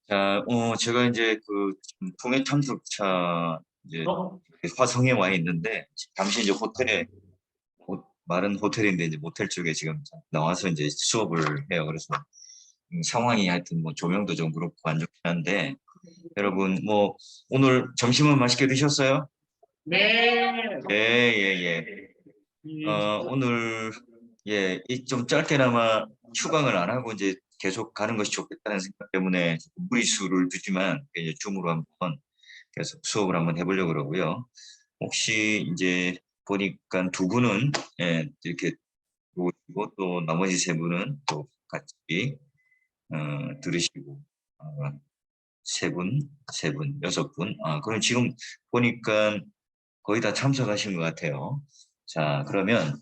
자, 제가 이제 그 통해 탐색차 이제 화성에 와 있는데 잠시 이제 호텔에 마른 호텔인데 이제 모텔 쪽에 지금 나와서 이제 수업을 해요. 그래서 상황이 하여튼 뭐 조명도 좀 그렇고 안 좋긴 한데 여러분 뭐 오늘 점심은 맛있게 드셨어요? 네. 예, 예, 예. 오늘 예, 이 좀 짧게나마 휴강을 안 하고 이제 계속 가는 것이 좋겠다는 생각 때문에 무리수를 두지만 이제 줌으로 한번 계속 수업을 한번 해보려고 그러고요. 혹시 이제 보니까 두 분은 예, 이렇게 오시고 또 나머지 세 분은 또 같이 들으시고 어, 세 분, 세 분, 여섯 분. 그럼 지금 보니까 거의 다 참석하신 것 같아요. 자, 그러면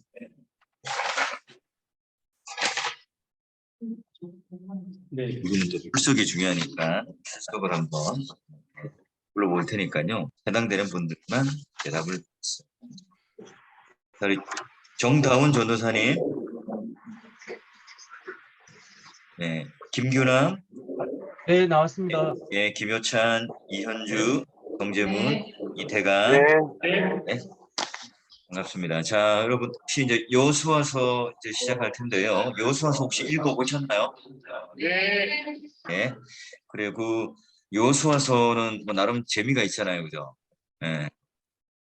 네. 이분은 또 출석이 중요하니까 출석을 한번 불러볼 테니까요. 해당되는 분들만 대답을 해주세요. 자, 우리 정다운 전도사님, 네, 김규남, 네, 나왔습니다. 예, 김효찬, 이현주, 정재문, 네. 이태간, 네, 반갑습니다. 자, 여러분 혹시 이제 여수와서 이제 시작할 텐데요. 여수와서 혹시 읽어보셨나요? 네. 예. 그리고 여수와서는 뭐 나름 재미가 있잖아요, 그죠? 예.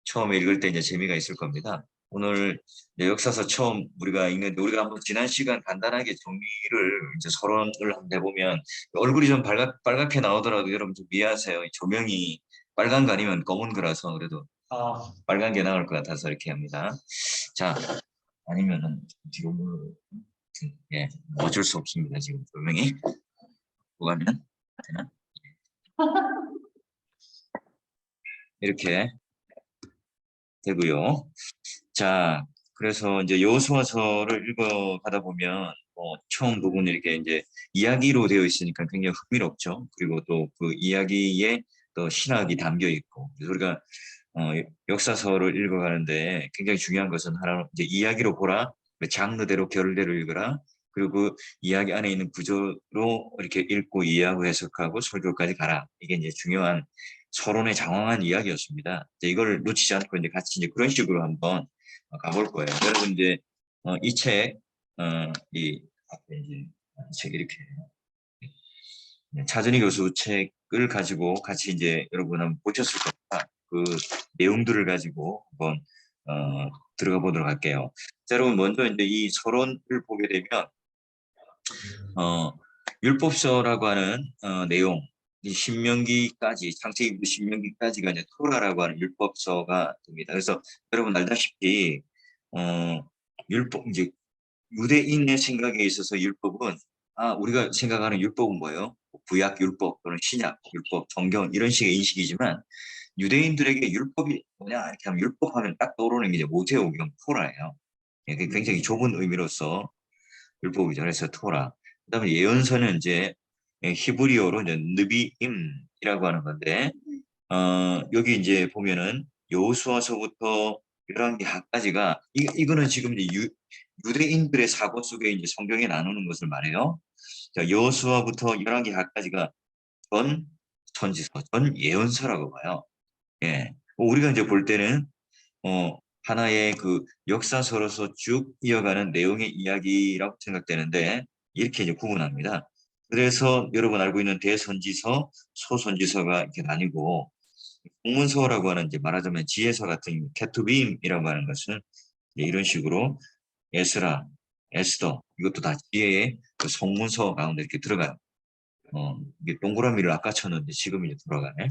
처음에 읽을 때 이제 재미가 있을 겁니다. 오늘 이제 역사서 처음 우리가 읽는데 우리가 한번 지난 시간 간단하게 정리를 이제 서론을 한번 해보면 얼굴이 좀 빨갛게 나오더라도 여러분 좀 이해하세요. 이 조명이 빨간 거 아니면 검은 거라서 그래도 빨간 게 나올 것 같아서 이렇게 합니다. 자, 아니면은 뒤로 예, 어쩔 수 없습니다. 지금 조명이 뭐가면 되나? 이렇게 되고요. 자, 그래서 이제 여호수아서를 읽어가다 보면 처음 부분 이렇게 이제 이야기로 되어 있으니까 굉장히 흥미롭죠. 그리고 또 그 이야기에 또 신학이 담겨 있고 그래서 우리가 어, 역사서를 읽어가는데 굉장히 중요한 것은 하나 이제 이야기로 보라, 장르대로 결대로 읽어라. 그리고 그 이야기 안에 있는 구조로 이렇게 읽고 이해하고 해석하고 설교까지 가라. 이게 이제 중요한 서론의 장황한 이야기였습니다. 이제 이걸 놓치지 않고 이제 같이 이제 그런 식으로 한번 가볼 거예요. 여러분 이제 이 책, 이 앞에 이제 이 책 이렇게 차전희 교수 책을 가지고 같이 이제 여러분 한번 보셨을 겁니다. 그 내용들을 가지고 한번 들어가 보도록 할게요. 자, 여러분 먼저 이제 이 서론을 보게 되면 어, 율법서라고 하는 내용, 이 신명기까지 창세기부터 신명기까지가 이제 토라라고 하는 율법서가 됩니다. 그래서 여러분 알다시피 율법 이제 유대인의 생각에 있어서 율법은 우리가 생각하는 율법은 뭐예요? 구약 율법 또는 신약 율법, 성경 이런 식의 인식이지만 유대인들에게 율법이 뭐냐 이렇게 하면 율법하면 딱 떠오르는 게 이제 모세오경 토라예요. 그게 굉장히 좁은 의미로서 율법이죠. 그래서 토라. 그다음에 예언서는 이제 히브리어로 이제 느비임이라고 하는 건데 여기 이제 보면은 여호수아서부터 열왕기하까지가 이거는 지금 이제 유대인들의 사고 속에 이제 성경에 나누는 것을 말해요. 자, 여호수아부터 열왕기하까지가 전 선지서, 전 예언서라고 봐요. 예. 우리가 이제 볼 때는 하나의 그 역사서로서 쭉 이어가는 내용의 이야기라고 생각되는데 이렇게 이제 구분합니다. 그래서 여러분 알고 있는 대선지서, 소선지서가 이렇게 나뉘고 공문서라고 하는 이제 말하자면 지혜서 같은 케투빔이라고 하는 것은 이런 식으로 에스라, 에스더 이것도 다 지혜의 그 성문서 가운데 이렇게 들어가요. 이게 동그라미를 아까 쳤는데 지금 이제 돌아가네.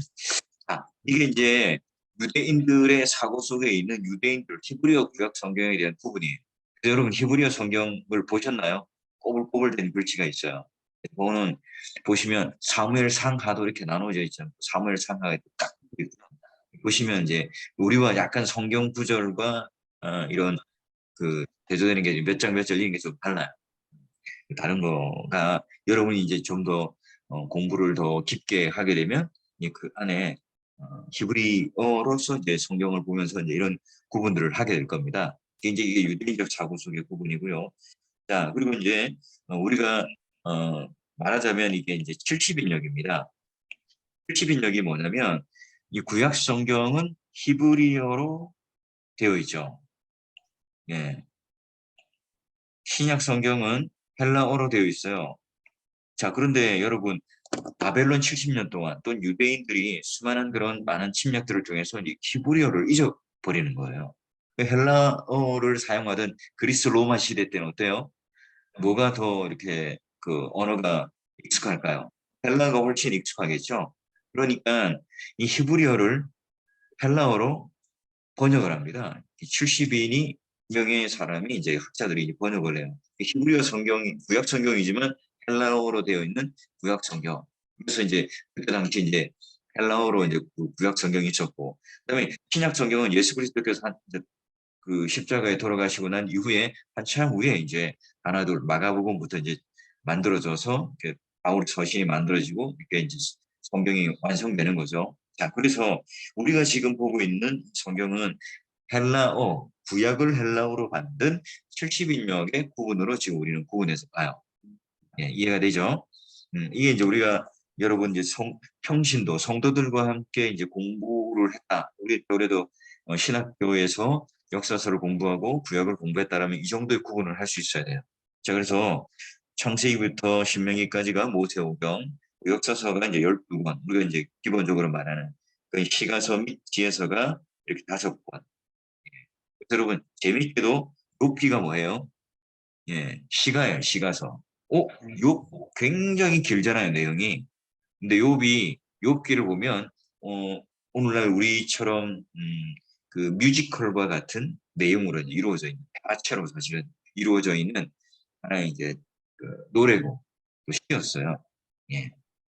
이게 이제 유대인들의 사고 속에 있는 유대인들 히브리어 구약 성경에 대한 부분이에요. 그래서 여러분 히브리어 성경을 보셨나요? 꼬불꼬불된 글씨가 있어요. 그거는 보시면 사무엘 상하도 이렇게 나눠져 있잖아요. 사무엘 상하가 딱 보시면 이제 우리와 약간 성경 구절과 이런 그 대조되는 게 몇 장 몇 절 이런 게 좀 달라요. 다른 거가 여러분이 이제 좀 더 공부를 더 깊게 하게 되면 그 안에 히브리어로서 이제 성경을 보면서 이제 이런 구분들을 하게 될 겁니다. 이게 유대인적 사고 속의 구분이고요. 자, 그리고 이제 우리가 말하자면 이게 이제 70인역입니다. 70인역이 뭐냐면 이 구약 성경은 히브리어로 되어 있죠. 예. 신약 성경은 헬라어로 되어 있어요. 자, 그런데 여러분, 바벨론 70년 동안 또 유대인들이 수많은 그런 많은 침략들을 통해서 이 히브리어를 잊어버리는 거예요. 그 헬라어를 사용하던 그리스 로마 시대 때는 어때요? 뭐가 더 이렇게 그 언어가 익숙할까요? 헬라어가 훨씬 익숙하겠죠. 그러니까 이 히브리어를 헬라어로 번역을 합니다. 70인이 명의 사람이 이제 학자들이 이제 번역을 해요. 히브리어 성경이 구약 성경이지만 헬라어로 되어 있는 구약 성경. 그래서 이제 그때 당시 이제 헬라어로 이제 그 구약 성경이 있었고, 그다음에 신약 성경은 예수 그리스도께서 그 십자가에 돌아가시고 난 이후에 한참 후에 이제 하나둘 마가복음부터 이제 만들어져서 이렇게 바울 서신이 만들어지고 이렇게 이제 성경이 완성되는 거죠. 자, 그래서 우리가 지금 보고 있는 성경은 헬라어, 구약을 헬라어로 만든 70인역의 구분으로 지금 우리는 구분해서 봐요. 예, 이해가 되죠? 이게 이제 우리가 여러분 이제 평신도 성도들과 함께 이제 공부를 했다. 우리 올해도 신학교에서 역사서를 공부하고 구약을 공부했다라면 이 정도의 구분을 할 수 있어야 돼요. 자, 그래서 창세기부터 신명기까지가 모세오경, 역사서가 이제 12권, 우리가 이제 기본적으로 말하는 그 시가서 및 지혜서가 이렇게 5권. 여러분 재밌게도 욥기가 뭐예요? 예, 시가예요, 시가서. 욥 굉장히 길잖아요, 내용이. 근데 욥기를 보면 오늘날 우리처럼 그 뮤지컬과 같은 내용으로 이루어져 있는 대화처럼 사실은 이루어져 있는 하나의 이제 그 노래고 또 시였어요. 예.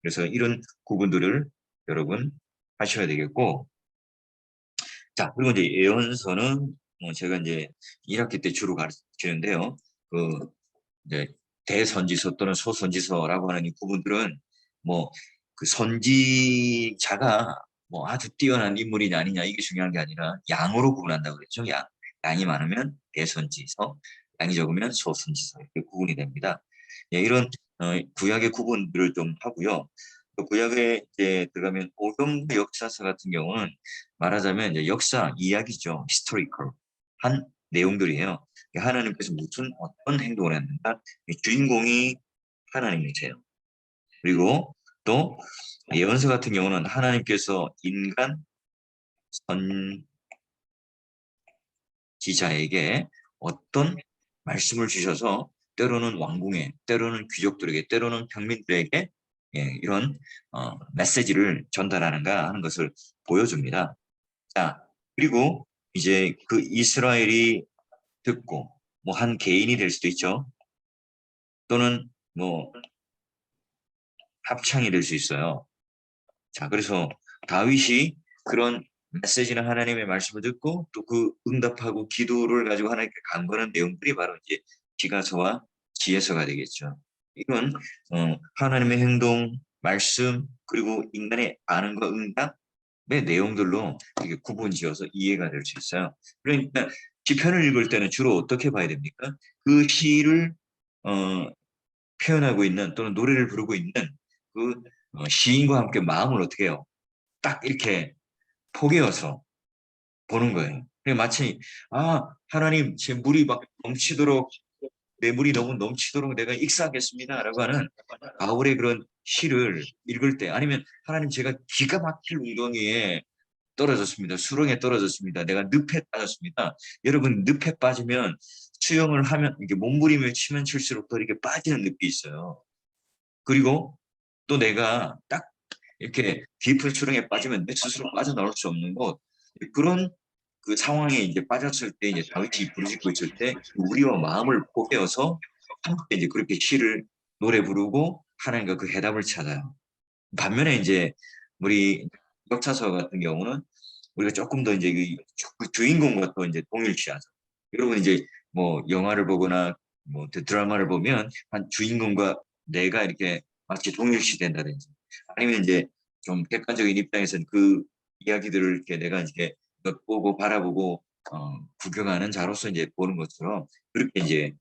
그래서 이런 구분들을 여러분 하셔야 되겠고, 자, 그리고 이제 예언서는 제가 이제 1학기 때 주로 가르치는데요. 그 이제 대선지서 또는 소선지서라고 하는 이 구분들은 뭐 그 선지자가 뭐 아주 뛰어난 인물이냐 아니냐 이게 중요한 게 아니라 양으로 구분한다고 그랬죠. 양이 많으면 대선지서, 양이 적으면 소선지서 이렇게 구분이 됩니다. 예, 이런 구약의 구분들을 좀 하고요. 또 구약에 이제 들어가면 오경과 역사서 같은 경우는 말하자면 이제 역사 이야기죠. 히스토리컬 한 내용들이에요. 하나님께서 무슨 어떤 행동을 했는가? 주인공이 하나님이세요. 그리고 또 예언서 같은 경우는 하나님께서 인간 선지자에게 어떤 말씀을 주셔서 때로는 왕궁에, 때로는 귀족들에게, 때로는 평민들에게 이런 메시지를 전달하는가 하는 것을 보여줍니다. 자, 그리고 이제 그 이스라엘이 듣고 뭐 한 개인이 될 수도 있죠. 또는 뭐 합창이 될 수 있어요. 자, 그래서 다윗이 그런 메시지나 하나님의 말씀을 듣고 또 그 응답하고 기도를 가지고 하나님께 간구하는 내용들이 바로 이제 기가서와 지혜서가 되겠죠. 이건 하나님의 행동, 말씀 그리고 인간의 반응과 응답의 내용들로 이게 구분지어서 이해가 될 수 있어요. 그러니까 시편을 읽을 때는 주로 어떻게 봐야 됩니까? 그 시를 어, 표현하고 있는 또는 노래를 부르고 있는 그 시인과 함께 마음을 어떻게 해요? 딱 이렇게 포개어서 보는 거예요. 마치 하나님 제 물이 막 넘치도록 내 물이 너무 넘치도록 내가 익사하겠습니다라고 하는 바울의 그런 시를 읽을 때 아니면 하나님 제가 기가 막힐 웅덩이에 떨어졌습니다. 수렁에 떨어졌습니다. 내가 늪에 빠졌습니다. 여러분 늪에 빠지면 수영을 하면 이게 몸부림을 치면 칠수록 더 이렇게 빠지는 늪이 있어요. 그리고 또 내가 딱 이렇게 깊은 수렁에 빠지면 내 스스로 빠져나올 수 없는 것 그런 그 상황에 이제 빠졌을 때 이제 다윗이 부르짖고 있을 때 우리와 마음을 포개어서 함께 이제 그렇게 시를 노래 부르고 하나님과 그 해답을 찾아요. 반면에 이제 우리 역사서 같은 경우는 우리가 조금 더 이제 그 주인공과 또 이제 동일시하죠. 여러분 이제 뭐 영화를 보거나 뭐 드라마를 보면 한 주인공과 내가 이렇게 마치 동일시 된다든지 아니면 이제 좀 객관적인 입장에서는 그 이야기들을 이렇게 내가 이제 엿보고 바라보고 구경하는 자로서 이제 보는 것처럼 그렇게 이제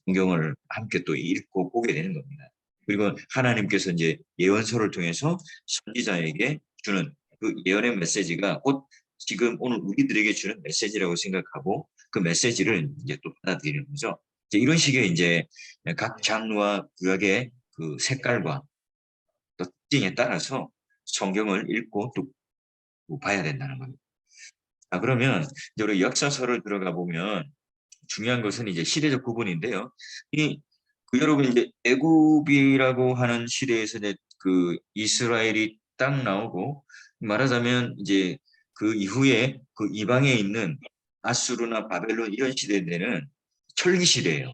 성경을 함께 또 읽고 보게 되는 겁니다. 그리고 하나님께서 이제 예언서를 통해서 선지자에게 주는 그 예언의 메시지가 곧 지금 오늘 우리들에게 주는 메시지라고 생각하고 그 메시지를 이제 또 받아들이는 거죠. 이제 이런 식의 이제 각 장르와 구약의 그 색깔과 또 특징에 따라서 성경을 읽고 또 봐야 된다는 거예요. 그러면 이제 우리 역사서를 들어가 보면 중요한 것은 이제 시대적 구분인데요. 여러분 이제 애굽이라고 하는 시대에서 이제 그 이스라엘이 딱 나오고 말하자면 이제 그 이후에 그 이방에 있는 아수르나 바벨론 이런 시대들은 철기 시대예요.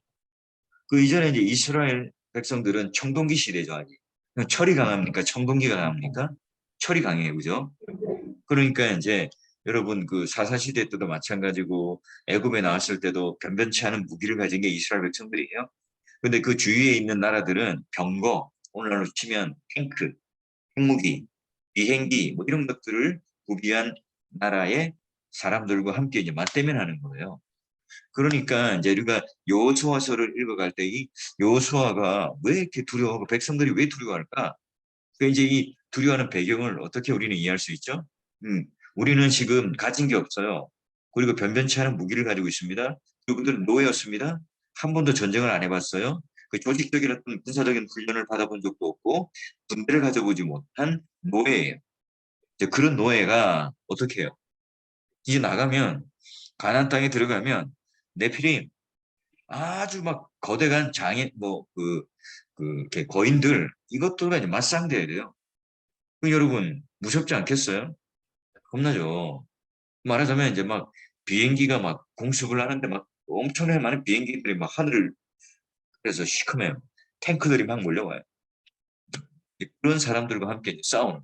그 이전에 이제 이스라엘 백성들은 청동기 시대죠, 아직. 철이 강합니까? 청동기가 강합니까? 철이 강해요, 그죠? 그러니까 이제 여러분 그 사사시대 때도 마찬가지고 애굽에 나왔을 때도 변변치 않은 무기를 가진 게 이스라엘 백성들이에요. 근데 그 주위에 있는 나라들은 병거, 오늘날로 치면 탱크, 핵무기, 비행기 뭐 이런 것들을 구비한 나라의 사람들과 함께 이제 맞대면하는 거예요. 그러니까 이제 우리가 여호수아서를 읽어갈 때 이 여호수아가 왜 이렇게 두려워하고 백성들이 왜 두려워할까? 그 이제 이 두려워하는 배경을 어떻게 우리는 이해할 수 있죠? 음, 우리는 지금 가진 게 없어요. 그리고 변변치 않은 무기를 가지고 있습니다. 그분들은 노예였습니다. 한 번도 전쟁을 안 해봤어요. 그 조직적인 어떤 군사적인 훈련을 받아본 적도 없고 군대를 가져보지 못한 노예예요. 이제 그런 노예가 어떻게 해요? 이제 나가면 가나안 땅에 들어가면 네피림 아주 막 거대한 장애 이렇게 거인들 이것들과 이제 맞상대해야 돼요. 그 여러분 무섭지 않겠어요? 겁나죠. 말하자면 이제 막 비행기가 막 공습을 하는데 막 엄청나게 많은 비행기들이 막 하늘을 그래서 시커매요. 탱크들이 막 몰려와요. 그런 사람들과 함께 이제 싸우는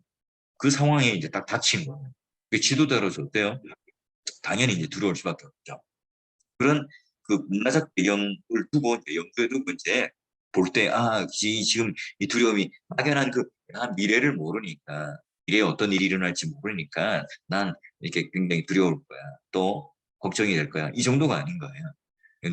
그 상황에 이제 딱 닥친 거예요. 그 지도자로서 어때요? 당연히 이제 두려울 수밖에 없죠. 그런 그 문화적 배경을 두고 이제 염두에 두고 이제 볼 때, 지금 이 두려움이 막연한 미래를 모르니까, 미래에 어떤 일이 일어날지 모르니까 난 이렇게 굉장히 두려울 거야. 또 걱정이 될 거야. 이 정도가 아닌 거예요.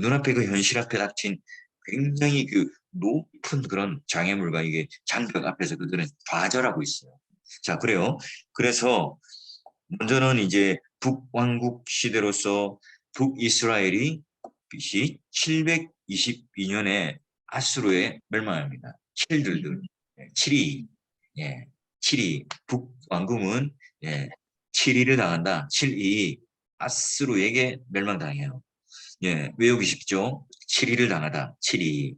눈앞에 그 현실 앞에 닥친 굉장히 그 높은 그런 장애물과 이게 장벽 앞에서 그들은 좌절하고 있어요. 자, 그래요. 그래서 먼저는 이제 북왕국 시대로서 북이스라엘이 BC 722년에 아수르에 멸망합니다. 칠들들, 7이, 예, 7이 북왕국은 예, 7위를 당한다. 7이 아수르에게 멸망당해요. 예, 외우기 쉽죠? 7위를 당하다. 7위.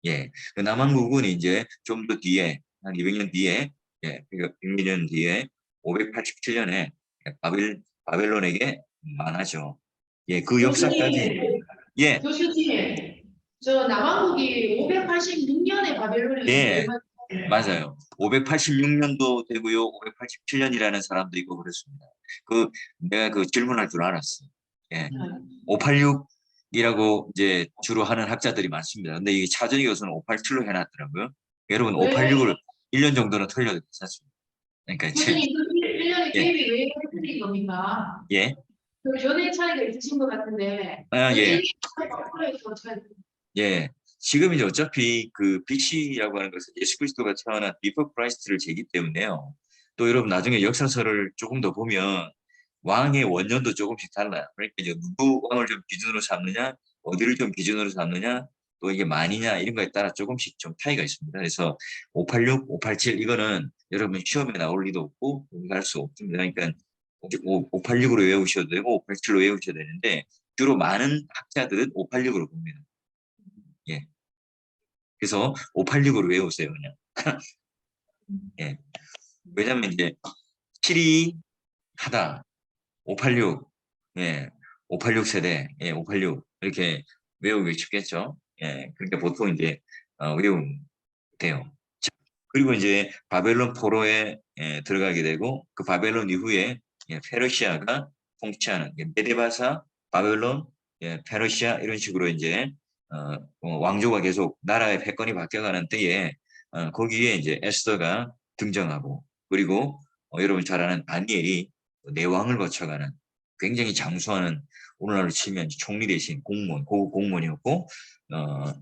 예, 그 남왕국은 이제 좀 더 뒤에 한 200년 뒤에 그러니까 100년 뒤에 587년에 바벨론에게 망하죠. 예, 그 역사까지 교수님, 예, 교수님, 저 남한국이 586년에 바벨론에 예, 멸망. 맞아요. 586년도 되고요. 587년이라는 사람도 있고 그렇습니다. 내가 그 질문할 줄 알았어. 예. 586이라고 이제 주로 하는 학자들이 많습니다. 근데 이 차전 이것은 587로 해놨더라고요. 여러분 왜? 586을 1년 정도는 틀려도 괜찮습니다. 그러니까 교수님, 그 1년에 예, 계획이 왜 틀린 겁니까? 예, 그 견해 차이가 있으신 것 같은데, 그 예, 1년에 차이. 예. 지금 이제 어차피 그 BC라고 하는 것은 예수 그리스도가 태어난 비포 크라이스트를 제기 때문에요. 또 여러분 나중에 역사서를 조금 더 보면 왕의 원년도 조금씩 달라요. 그러니까 이제 누구 왕을 좀 기준으로 삼느냐, 어디를 좀 기준으로 삼느냐, 또 이게 만이냐 이런 거에 따라 조금씩 좀 차이가 있습니다. 그래서 586, 587 이거는 여러분 시험에 나올 리도 없고 할 수 없습니다. 그러니까 586으로 외우셔도 되고 587로 외우셔야 되는데 주로 많은 학자들은 586으로 봅니다. 예. 그래서 586으로 외우세요, 그냥. 예. 왜냐면 이제 7이 하다, 586, 예, 586 세대, 예, 586 이렇게 외우기 쉽겠죠. 예, 그러니까 보통 이제 외우면 돼요. 자, 그리고 이제 바벨론 포로에 들어가게 되고 그 바벨론 이후에 페르시아가 통치하는 메데바사, 바벨론, 페르시아 이런 식으로 이제 왕조가 계속 나라의 패권이 바뀌어가는 때에 거기에 이제 에스더가 등장하고 그리고 여러분 잘 아는 다니엘이 내왕을 거쳐가는 굉장히 장수하는 오늘날로 치면 총리 대신 공무원, 고공무원이었고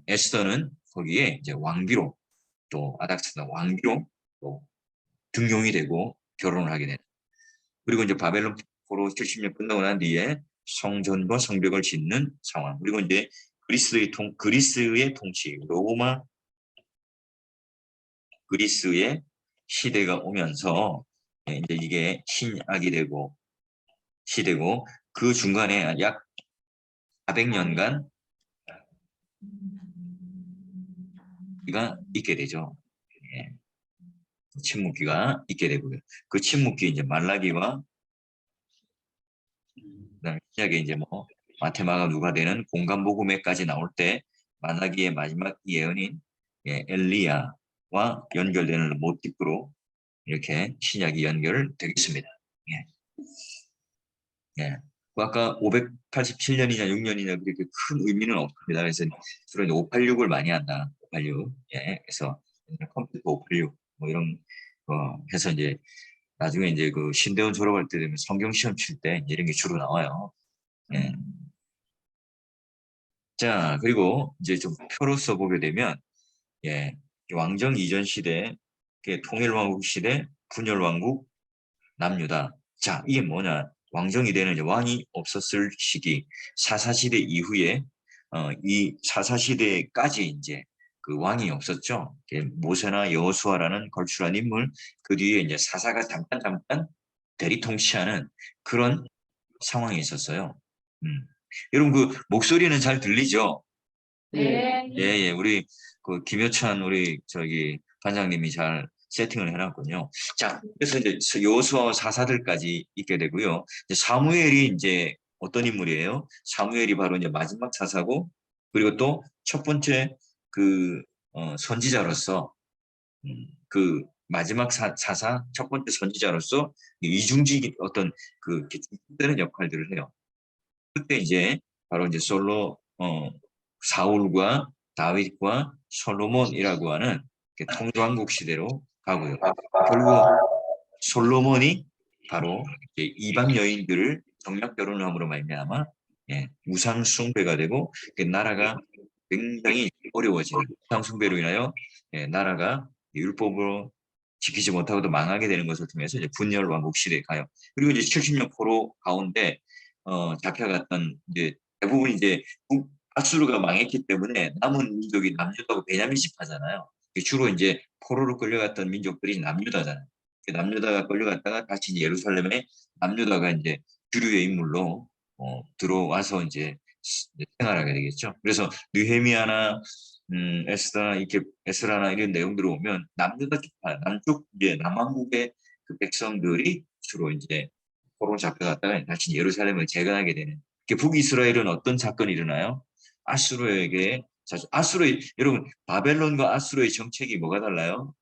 에스더는 거기에 이제 왕비로 또 아닥사스다 왕비로 또 등용이 되고 결혼을 하게 되는. 그리고 이제 바벨론 포로 70년 끝나고 난 뒤에 성전과 성벽을 짓는 상황. 그리고 이제 그리스의 통치, 로마 그리스의 시대가 오면서 이제 이게 신약이 되고 시대고 그 중간에 약 400년간 가 있게 되죠. 예. 침묵기가 있게 되고요. 그 침묵기 이제 말라기와 그다음에 신약에 이제 뭐 마테마가 누가 되는 공간 복음에까지 나올 때 말라기의 마지막 예언인 엘리야와 연결되는 모티프로 이렇게 신약이 연결되겠습니다. 예. 예. 그 아까 587년이냐 6년이냐 그렇게 큰 의미는 없습니다. 그래서 주로 이제 586을 많이 한다. 586. 예. 그래서 컴퓨터 586 뭐 이런 거 해서 이제 나중에 이제 그 신대원 졸업할 때 되면 성경 시험 칠 때 이런 게 주로 나와요. 예. 자, 그리고 이제 좀 표로서 보게 되면 예. 왕정 이전 시대, 통일왕국 시대, 분열왕국, 남유다. 자, 이게 뭐냐? 왕정이 되는 이제 왕이 없었을 시기, 사사시대 이후에 이 사사시대까지 이제 그 왕이 없었죠. 모세나 여호수아라는 걸출한 인물, 그 뒤에 이제 사사가 잠깐 대리 통치하는 그런 상황이 있었어요. 여러분 그 목소리는 잘 들리죠? 네. 예, 우리 그 김효찬 우리 저기 반장님이 잘 세팅을 해놨군요. 자, 그래서 이제 여호수아 사사들까지 있게 되고요. 이제 사무엘이 이제 어떤 인물이에요? 사무엘이 바로 이제 마지막 사사고, 그리고 또 첫 번째 그 선지자로서 그 마지막 사사 첫 번째 선지자로서 이중직 어떤 그 되는 역할들을 해요. 그때 이제 바로 이제 사울과 다윗과 솔로몬이라고 하는 통일왕국 시대로 가고요. 결국 솔로몬이 바로 이제 이방 여인들을 정략 결혼을 함으로 말미암아 우상 숭배가 되고 나라가 굉장히 어려워지는 우상 숭배로 인하여 나라가 율법으로 지키지 못하고도 망하게 되는 것을 통해서 이제 분열 왕국 시대에 가요. 그리고 이제 70년 포로 가운데 잡혀갔던 이제 대부분 이제 아수르가 망했기 때문에 남은 민족이 남유다하고 베냐민 지파잖아요. 주로 이제 포로로 끌려갔던 민족들이 남유다잖아요. 남유다가 끌려갔다가 다시 이제 예루살렘에 남유다가 이제 주류의 인물로 들어와서 이제 생활하게 되겠죠. 그래서 느헤미야나 에스라나 이런 내용들을 보면 남유다 지파, 남쪽 이제 남왕국의 그 백성들이 주로 이제 포로 잡혀갔다가 다시 예루살렘을 재건하게 되는. 북이스라엘은 어떤 사건이 일어나요? 아수르에게 여러분 바벨론과 아수르의 정책이 뭐가 달라요?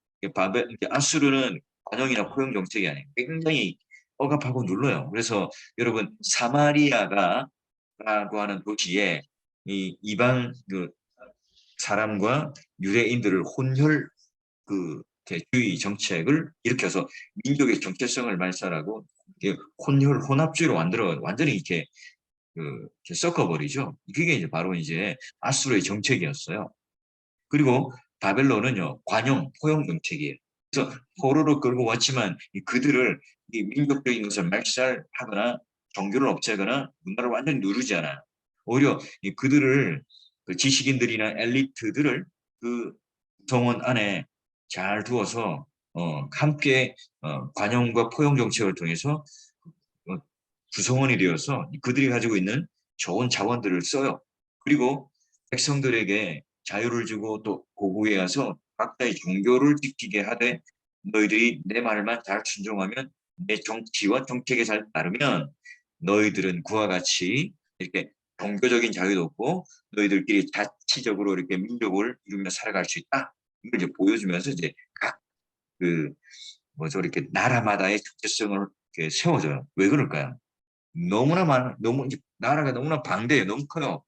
아수르는 관용이나 포용 정책이 아니에요. 굉장히 억압하고 눌러요. 그래서 여러분 사마리아라고 하는 도시에 이 이방 그 사람과 유대인들을 혼혈 주의 정책을 일으켜서 민족의 정체성을 말살하고 혼합주의로 만들어 완전히 이렇게 섞어버리죠. 그게 이제 바로 이제 아수르의 정책이었어요. 그리고 바벨론은요, 관용, 포용 정책이에요. 그래서 포로로 끌고 왔지만 그들을 이 민족적인 것을 말살하거나 종교를 없애거나 문화를 완전히 누르지 않아요. 오히려 그들을 그 지식인들이나 엘리트들을 그 정원 안에 잘 두어서 함께 관용과 포용 정책을 통해서 구성원이 되어서 그들이 가지고 있는 좋은 자원들을 써요. 그리고 백성들에게 자유를 주고 또 고국에 가서 각자의 종교를 지키게 하되 너희들이 내 말만 잘 순종하면 내 정치와 정책에 잘 따르면 너희들은 그와 같이 이렇게 종교적인 자유도 없고 너희들끼리 자치적으로 이렇게 민족을 이루며 살아갈 수 있다. 이걸 이제 보여주면서 이제 각 이렇게 나라마다의 정체성을 이렇게 세워줘요. 왜 그럴까요? 너무나 너무 이제 나라가 너무나 방대해요. 너무 커요.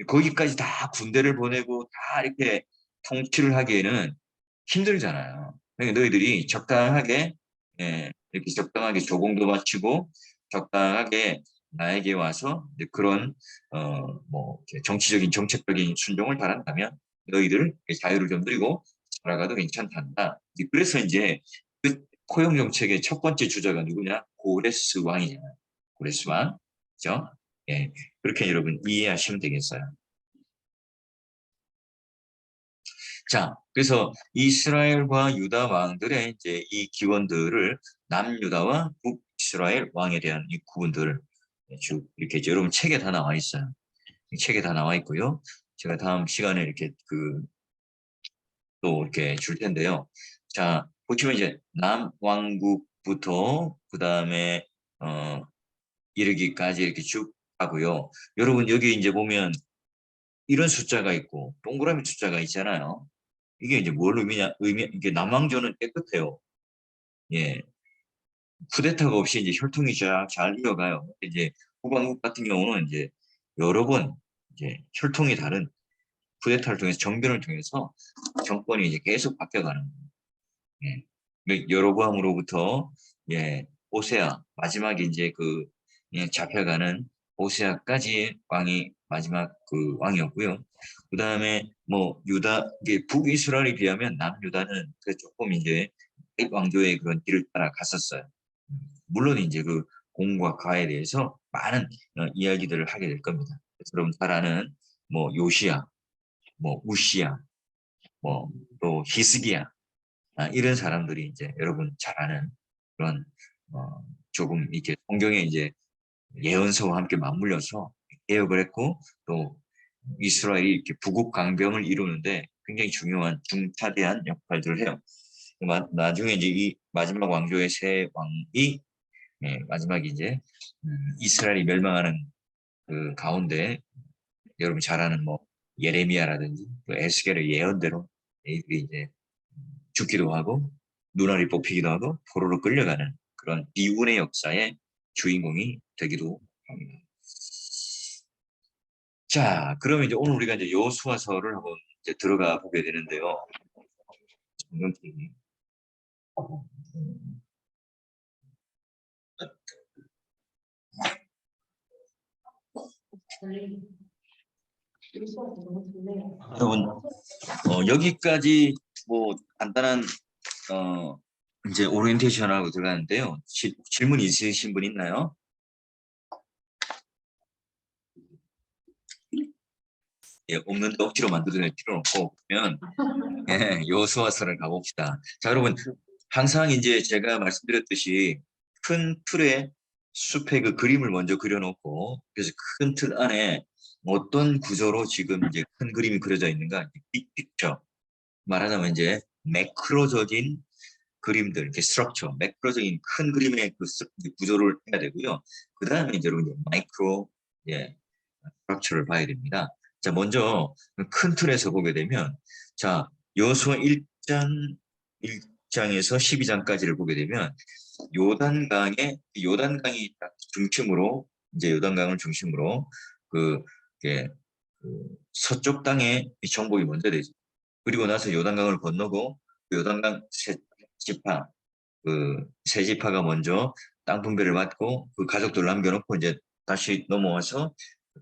거기까지 다 군대를 보내고 다 이렇게 통치를 하기에는 힘들잖아요. 그러니까 너희들이 적당하게 이렇게 적당하게 조공도 마치고 적당하게 나에게 와서 그런 정치적인 정책적인 순종을 바란다면 너희들 자유를 좀 누리고 살아가도 괜찮단다. 그래서 이제 그 포용 정책의 첫 번째 주자가 누구냐? 고레스 왕이잖아요. 고레스 왕, 그죠? 예, 그렇게 여러분 이해하시면 되겠어요. 자, 그래서 이스라엘과 유다 왕들의 이제 이 기원들을 남유다와 북이스라엘 왕에 대한 이 구분들을 쭉 이렇게 여러분 책에 다 나와 있어요. 책에 다 나와 있고요. 제가 다음 시간에 이렇게 또 이렇게 줄 텐데요. 자, 보시면 이제 남왕국부터 그 다음에 이르기까지 이렇게 쭉 하고요. 여러분 여기 이제 보면 이런 숫자가 있고 동그라미 숫자가 있잖아요. 이게 이제 뭘 이게 남왕조는 깨끗해요. 예. 쿠데타가 없이 이제 혈통이 잘 이어가요. 이제 후방국 같은 경우는 이제 여러 번 이제 혈통이 다른 쿠데타를 통해서 정변을 통해서 정권이 이제 계속 바뀌어가는 거예요. 예. 여로보암으로부터 예, 오세아 마지막에 이제 잡혀가는 오세아까지 왕이 마지막 그 왕이었고요. 그 다음에 뭐 유다 이게 북이스라엘에 비하면 남유다는 조금 이제 왕조의 그런 길을 따라 갔었어요. 물론 이제 그 공과 가에 대해서 많은 이야기들을 하게 될 겁니다. 여러분 잘 아는 뭐 요시야, 뭐 우시야, 뭐 또 히스기야 이런 사람들이 이제 여러분 잘 아는 그런 조금 이렇게 성경에 이제 예언서와 함께 맞물려서 개혁을 했고 또 이스라엘이 이렇게 부국 강병을 이루는데 굉장히 중요한 중차대한 역할들을 해요. 나중에 이제 이 마지막 왕조의 세 왕이 마지막에 이제 이스라엘이 멸망하는 그 가운데 여러분 잘 아는 뭐 예레미야라든지 또 에스겔의 예언대로 이들이 이제 죽기도 하고 눈알이 뽑히기도 하고 포로로 끌려가는 그런 비운의 역사의 주인공이 되기도 합니다. 자, 그러면 이제 오늘 우리가 이제 여호수아서를 한번 이제 들어가 보게 되는데요. 여러분 여기까지 뭐 간단한 이제 오리엔테이션하고 들어가는데요. 질문 있으신 분 있나요? 예, 없는데 억지로 만들어낼 필요는 없고 그러면 예, 여호수아서를 가봅시다. 자, 여러분 항상 이제 제가 말씀드렸듯이 큰 틀의 숲의 그 그림을 먼저 그려놓고 그래서 큰 틀 안에 어떤 구조로 지금 이제 큰 그림이 그려져 있는가 빅픽처 말하자면 이제 매크로적인 그림들, 이렇게 스트럭처, 매크로적인 큰 그림의 그 구조를 해야 되고요. 그 다음에 이제 여러분 마이크로 스트럭처를 봐야 됩니다. 자, 먼저 큰 틀에서 보게 되면 자, 여호수아 1장에서 12장까지를 보게 되면 요단강이 딱 중심으로 이제 요단강을 중심으로 그 서쪽 땅에 정복이 먼저 되죠. 그리고 나서 요단강을 건너고 요단강 세 지파가 먼저 땅 분배를 받고 그 가족들 남겨놓고 이제 다시 넘어와서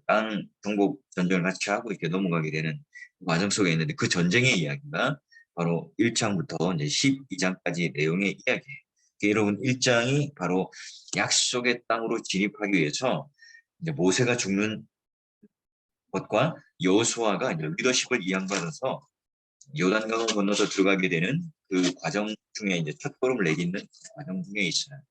땅 정복 전쟁을 같이 하고 이렇게 넘어가게 되는 과정 속에 있는데 그 전쟁의 이야기가 바로 1장부터 이제 12장까지 내용의 이야기예요. 여러분 1장이 바로 약속의 땅으로 진입하기 위해서 이제 모세가 죽는 것과 여호수아가 리더십을 이양받아서 요단강을 건너서 들어가게 되는 그 과정 중에 이제 첫걸음을 내딛는 과정 중에 있어요.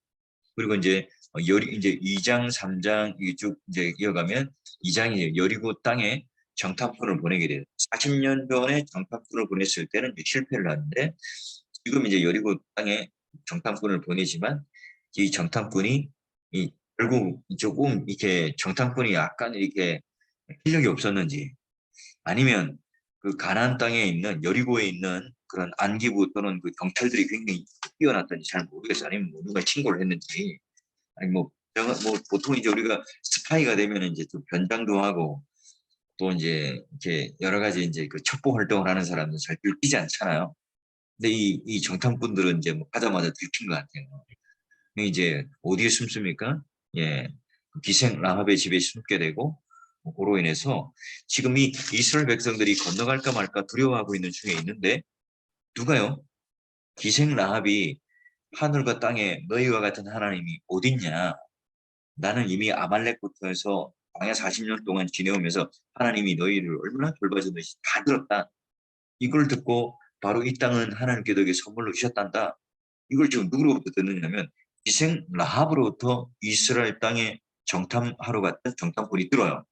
그리고 이제 이제 2장, 3장 쭉 이제 이어가면 2장이 여리고 땅에 정탐꾼을 보내게 돼요. 40년 전에 정탐꾼을 보냈을 때는 실패를 하는데 지금 이제 여리고 땅에 정탐꾼을 보내지만 이 정탐꾼이 결국 조금 이렇게 정탐꾼이 약간 이렇게 실력이 없었는지 아니면 그 가나안 땅에 있는 여리고에 있는 그런 안기부 또는 그 경찰들이 굉장히 뛰어났던지 잘 모르겠어요. 아니면 뭐 누가 신고를 했는지 아니 뭐 보통 이제 우리가 스파이가 되면 이제 좀 변장도 하고 또 이제 이렇게 여러 가지 이제 그 첩보 활동을 하는 사람들 잘 들키지 않잖아요. 근데 이 정탐꾼들은 이제 뭐 하자마자 들킨 것 같아요. 이제 어디에 숨습니까? 예, 기생 라합의 집에 숨게 되고 그로 인해서 지금 이 이스라엘 백성들이 건너갈까 말까 두려워하고 있는 중에 있는데 누가요? 기생 라합이 하늘과 땅에 너희와 같은 하나님이 어딨냐? 나는 이미 아말렉부터 해서 광야 40년 동안 지내오면서 하나님이 너희를 얼마나 돌봐줬는지 다 들었다. 이걸 듣고 바로 이 땅은 하나님께 너에게 선물로 주셨단다. 이걸 지금 누구로부터 듣느냐면 기생 라합으로부터 이스라엘 땅에 정탐하러 갔던 정탐꾼이 들어요.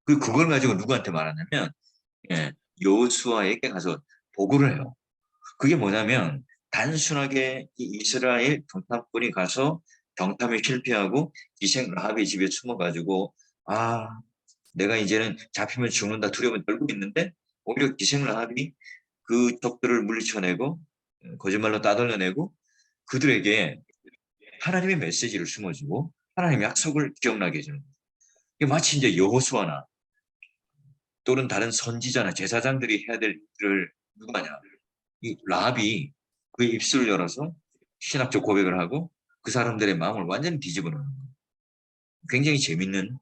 그걸 가지고 누구한테 말하냐면 여호수아에게 가서 보고를 해요. 그게 뭐냐면 단순하게 이 이스라엘 정탐꾼이 가서 정탐에 실패하고 기생 라합의 집에 숨어가지고 내가 이제는 잡히면 죽는다 두려움을 떨고 있는데 오히려 기생 라합이 그 적들을 물리쳐내고 거짓말로 따돌려내고 그들에게 하나님의 메시지를 숨어주고 하나님의 약속을 기억나게 해주는 거예요. 이게 마치 이제 여호수아나 또는 다른 선지자나 제사장들이 해야 될 일을 누가 하냐. 이 라합이 그의 입술을 열어서 신학적 고백을 하고 그 사람들의 마음을 완전히 뒤집어 놓는 거예요. 굉장히 재밌는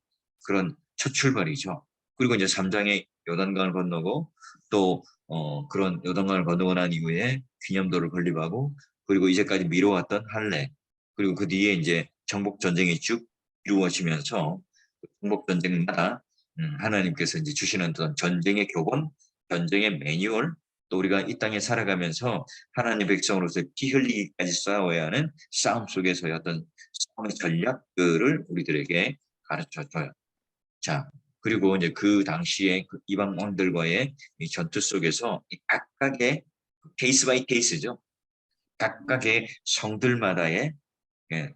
그런 첫 출발이죠. 그리고 이제 3장에 요단강을 건너고 또 그런 요단강을 건너고 난 이후에 기념도를 건립하고 그리고 이제까지 미뤄왔던 할례 그리고 그 뒤에 이제 정복 전쟁이 쭉 이루어지면서 정복 전쟁마다 하나님께서 이제 주시는 어떤 전쟁의 교본, 전쟁의 매뉴얼, 또 우리가 이 땅에 살아가면서 하나님의 백성으로서 피 흘리기까지 싸워야 하는 싸움 속에서의 어떤 싸움의 전략들을 우리들에게 가르쳐줘요. 자, 그리고 이제 그 당시에 그 이방 왕들과의 이 전투 속에서 이 각각의 케이스 바이 케이스죠. 각각의 성들마다의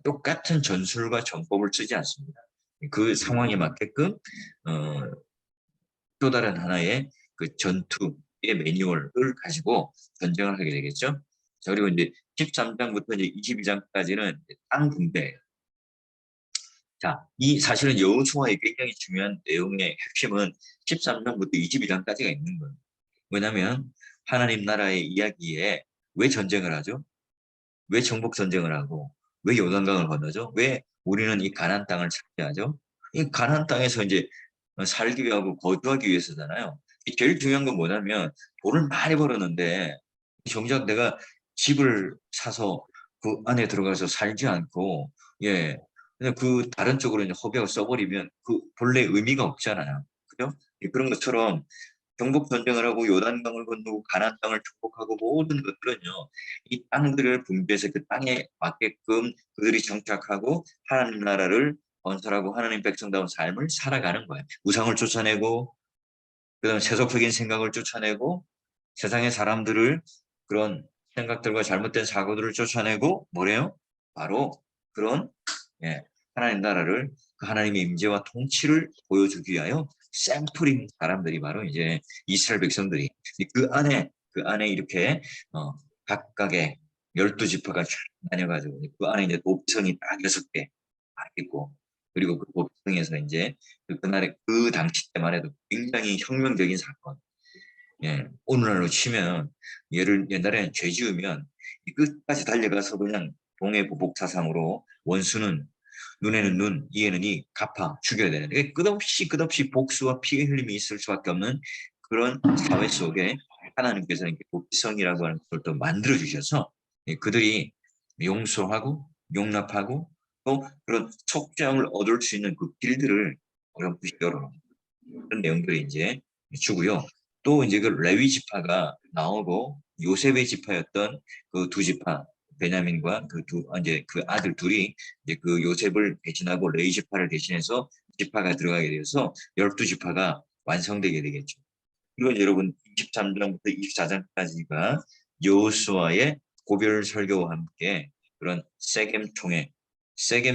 똑같은 전술과 전법을 쓰지 않습니다. 그 상황에 맞게끔 또 다른 하나의 그 전투의 매뉴얼을 가지고 전쟁을 하게 되겠죠. 자, 그리고 이제 13장부터 이제 22장까지는 땅 분배예요. 자, 이 사실은 여호수아의 굉장히 중요한 내용의 핵심은 13장부터 22장까지가 있는 거예요. 왜냐하면 하나님 나라의 이야기에 왜 전쟁을 하죠? 왜 정복 전쟁을 하고 왜 요단강을 건너죠? 왜 우리는 이 가나안 땅을 차지하죠? 이 가나안 땅에서 이제 살기 위하고 거주하기 위해서잖아요. 제일 중요한 건 뭐냐면 돈을 많이 벌었는데 정작 내가 집을 사서 그 안에 들어가서 살지 않고 그냥 그 다른 쪽으로 이제 허비하고 써버리면 그 본래 의미가 없잖아요. 그죠? 그런 것처럼 정복 전쟁을 하고 요단강을 건너고 가나안 땅을 축복하고 모든 것들은요. 이 땅들을 분배해서 그 땅에 맞게끔 그들이 정착하고 하나님 나라를 건설하고 하나님 백성다운 삶을 살아가는 거예요. 우상을 쫓아내고 그다음 세속적인 생각을 쫓아내고 세상의 사람들을 그런 생각들과 잘못된 사고들을 쫓아내고 뭐래요? 바로 그런 하나님 나라를 그 하나님의 임재와 통치를 보여주기 위하여 샘플인 사람들이 바로 이제 이스라엘 백성들이 그 안에 이렇게 각각의 12지파가 나뉘어가지고 그 안에 이제 도성이 딱 6개 있고 그리고 그 도성에서 이제 그날의 그 당시 때만 해도 굉장히 혁명적인 사건. 오늘날로 치면 옛날에는 죄 지으면 이 끝까지 달려가서 그냥 동해보복 사상으로 원수는 눈에는 눈, 이에는 이 갚아 죽여야 되는데 끝없이 복수와 피 흘림이 있을 수밖에 없는 그런 사회 속에 하나님께서 이렇게 복지성이라고 하는 것을 또 만들어 주셔서 그들이 용서하고 용납하고 또 그런 속죄함을 얻을 수 있는 그 길들을 어렴풋이 열어 그런 내용들이 이제 주고요. 또 이제 그 레위 지파가 나오고 요셉의 지파였던 그 두 지파 베냐민과 이제 그 아들 둘이 이제 그 요셉을 대신하고 레위 지파를 대신해서 지파가 들어가게 되어서 12지파가 완성되게 되겠죠. 그리고 여러분 23장부터 24장까지가 여호수아의 고별 설교와 함께 그런 세겜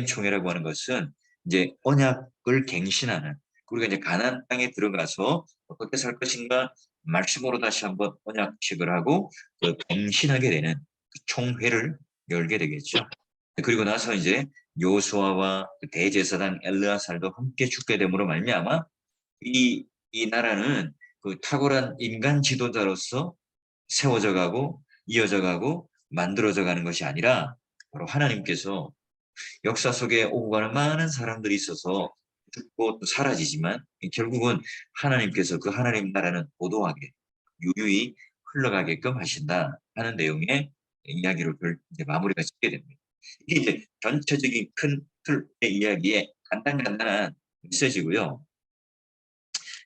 총회라고 하는 것은 이제 언약을 갱신하는 우리가 이제 가나안 땅에 들어가서 어떻게 살 것인가 말씀으로 다시 한번 언약식을 하고 그 갱신하게 되는 그 총회를 열게 되겠죠. 그리고 나서 이제 여호수아와 그 대제사장 엘르아살도 함께 죽게 됨으로 말미암아 이 나라는 그 탁월한 인간 지도자로서 세워져 가고 이어져 가고 만들어져 가는 것이 아니라 바로 하나님께서 역사 속에 오고 가는 많은 사람들이 있어서 죽고 또 사라지지만 결국은 하나님께서 그 하나님 나라는 고도하게 유유히 흘러가게끔 하신다 하는 내용의 이야기로 이제 마무리가 짓게 됩니다. 이게 이제 전체적인 큰 틀의 이야기에 간단한 메시지고요.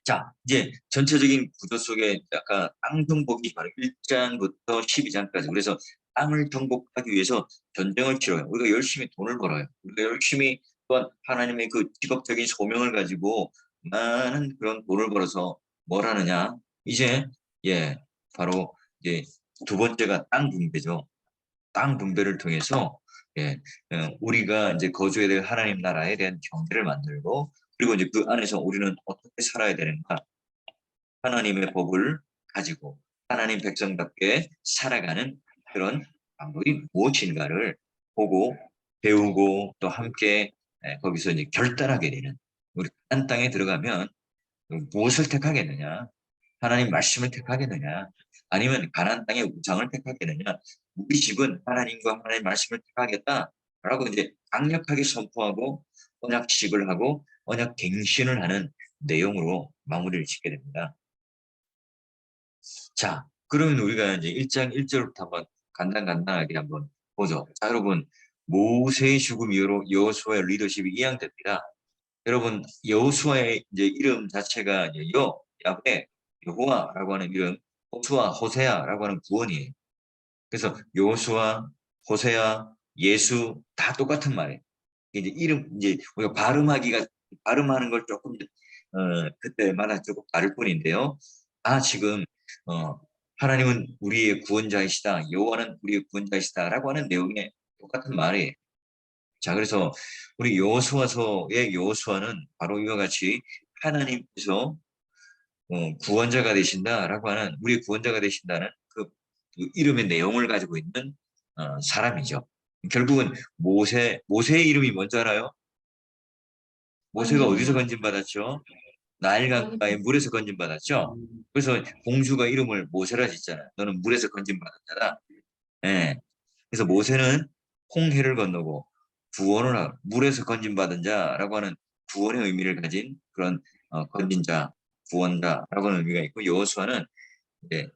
자, 이제 전체적인 구조 속에 아까 땅 정복이 바로 1장부터 12장까지. 그래서 땅을 정복하기 위해서 전쟁을 치러요. 우리가 열심히 돈을 벌어요. 우리가 열심히 또한 하나님의 그 직업적인 소명을 가지고 많은 그런 돈을 벌어서 뭘 하느냐? 이제 바로 이제 두 번째가 땅 분배죠. 땅 분배를 통해서 우리가 이제 거주해야 될 하나님 나라에 대한 경계를 만들고, 그리고 이제 그 안에서 우리는 어떻게 살아야 되는가? 하나님의 법을 가지고 하나님 백성답게 살아가는 그런 방법이 무엇인가를 보고 배우고 또 함께 거기서 이제 결단하게 되는, 우리 한 땅에 들어가면 무엇을 택하겠느냐? 하나님 말씀을 택하겠느냐? 아니면 가나안 땅의 우상을 택하겠느냐? 우리 집은 하나님과 하나님 말씀을 택하겠다라고 이제 강력하게 선포하고 언약식을 하고 언약 갱신을 하는 내용으로 마무리를 짓게 됩니다. 자, 그러면 우리가 이제 1장 1절부터 한번 간단하게 한번 보죠. 자, 여러분, 모세의 죽음 이후로 여호수아의 리더십이 이양됩니다. 여러분, 여호수아의 이제 이름 자체가 이제 야훼, 여호와라고 하는 이름, 호수아, 호세아라고 하는 구원이에요. 그래서 여호수아, 호세아, 예수 다 똑같은 말이에요. 이제 이름 이제 우리가 발음하는 걸 조금 그때마다 조금 다를 뿐인데요. 지금 하나님은 우리의 구원자이시다, 여호와는 우리의 구원자이시다라고 하는 내용의 똑같은 말이에요. 자, 그래서 우리 여호수아서의 여호수아는 바로 이와 같이 하나님께서 구원자가 되신다라고 하는, 우리의 구원자가 되신다는 그 이름의 내용을 가지고 있는 사람이죠. 결국은 모세의 이름이 뭔지 알아요? 모세가 어디서 건진받았죠? 나일 강가에 물에서 건진받았죠? 그래서 공주가 이름을 모세라 짓잖아요. 너는 물에서 건진받은 자다. 예. 그래서 모세는 홍해를 건너고 물에서 건진받은 자라고 하는 구원의 의미를 가진 그런 건진 자, 구원자라고 하는 의미가 있고, 여호수아는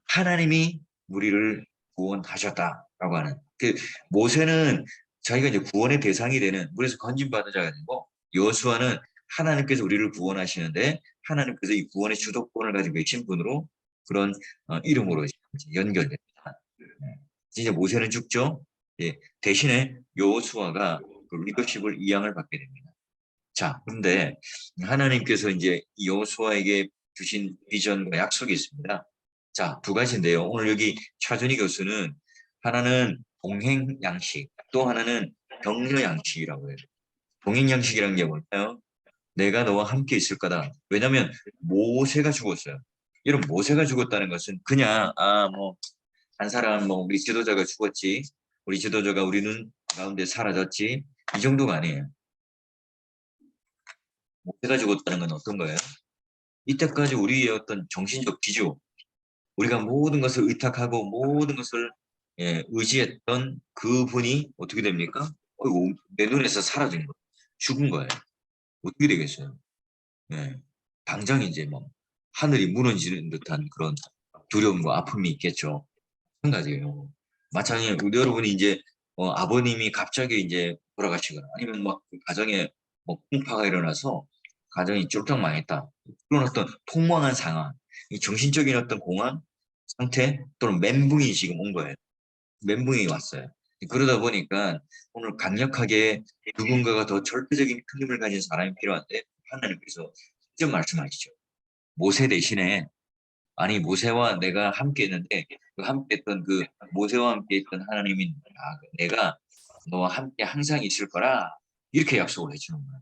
하나님이 우리를 구원하셨다라고 하는, 그 모세는 자기가 이제 구원의 대상이 되는 물에서 건진받은 자가 되고, 여호수아는 하나님께서 우리를 구원하시는데 하나님께서 이 구원의 주도권을 가지고 계신 분으로 그런 이름으로 연결됩니다. 이제 모세는 죽죠. 대신에 여호수아가 그 리더십을 이양을 받게 됩니다. 자, 그런데 하나님께서 이제 여호수아에게 주신 비전과 약속이 있습니다. 자, 두 가지인데요. 오늘 여기 차준희 교수는 하나는 동행 양식, 또 하나는 격려 양식이라고 해요. 동행 양식이라는 게 뭘까요? 내가 너와 함께 있을 거다. 왜냐하면 모세가 죽었어요. 여러분, 모세가 죽었다는 것은 그냥 한 사람 우리 지도자가 죽었지, 우리 지도자가 우리 눈 가운데 사라졌지, 이 정도가 아니에요. 모세가 죽었다는 건 어떤 거예요? 이때까지 우리의 어떤 정신적 기조, 우리가 모든 것을 의탁하고 모든 것을 의지했던 그분이 어떻게 됩니까? 내 눈에서 사라진 거예요. 죽은 거예요. 어떻게 되겠어요? 당장 이제 하늘이 무너지는 듯한 그런 두려움과 아픔이 있겠죠. 마찬가지예요. 마찬가지로 우리 여러분이 이제 아버님이 갑자기 이제 돌아가시거나 아니면 그 가정에 풍파가 일어나서 가정이 쫄딱 망했다, 그런 어떤 통망한 상황, 이 정신적인 어떤 공황 상태 또는 멘붕이 지금 온 거예요. 멘붕이 왔어요. 그러다 보니까 오늘 강력하게 누군가가 더 절대적인 큰 힘을 가진 사람이 필요한데, 하나님께서 직접 말씀하시죠. 모세 대신에, 아니 모세와 내가 함께 했는데 그 함께 했던 그 모세와 함께 했던 하나님인 내가 너와 함께 항상 있을 거라, 이렇게 약속을 해주는 거예요.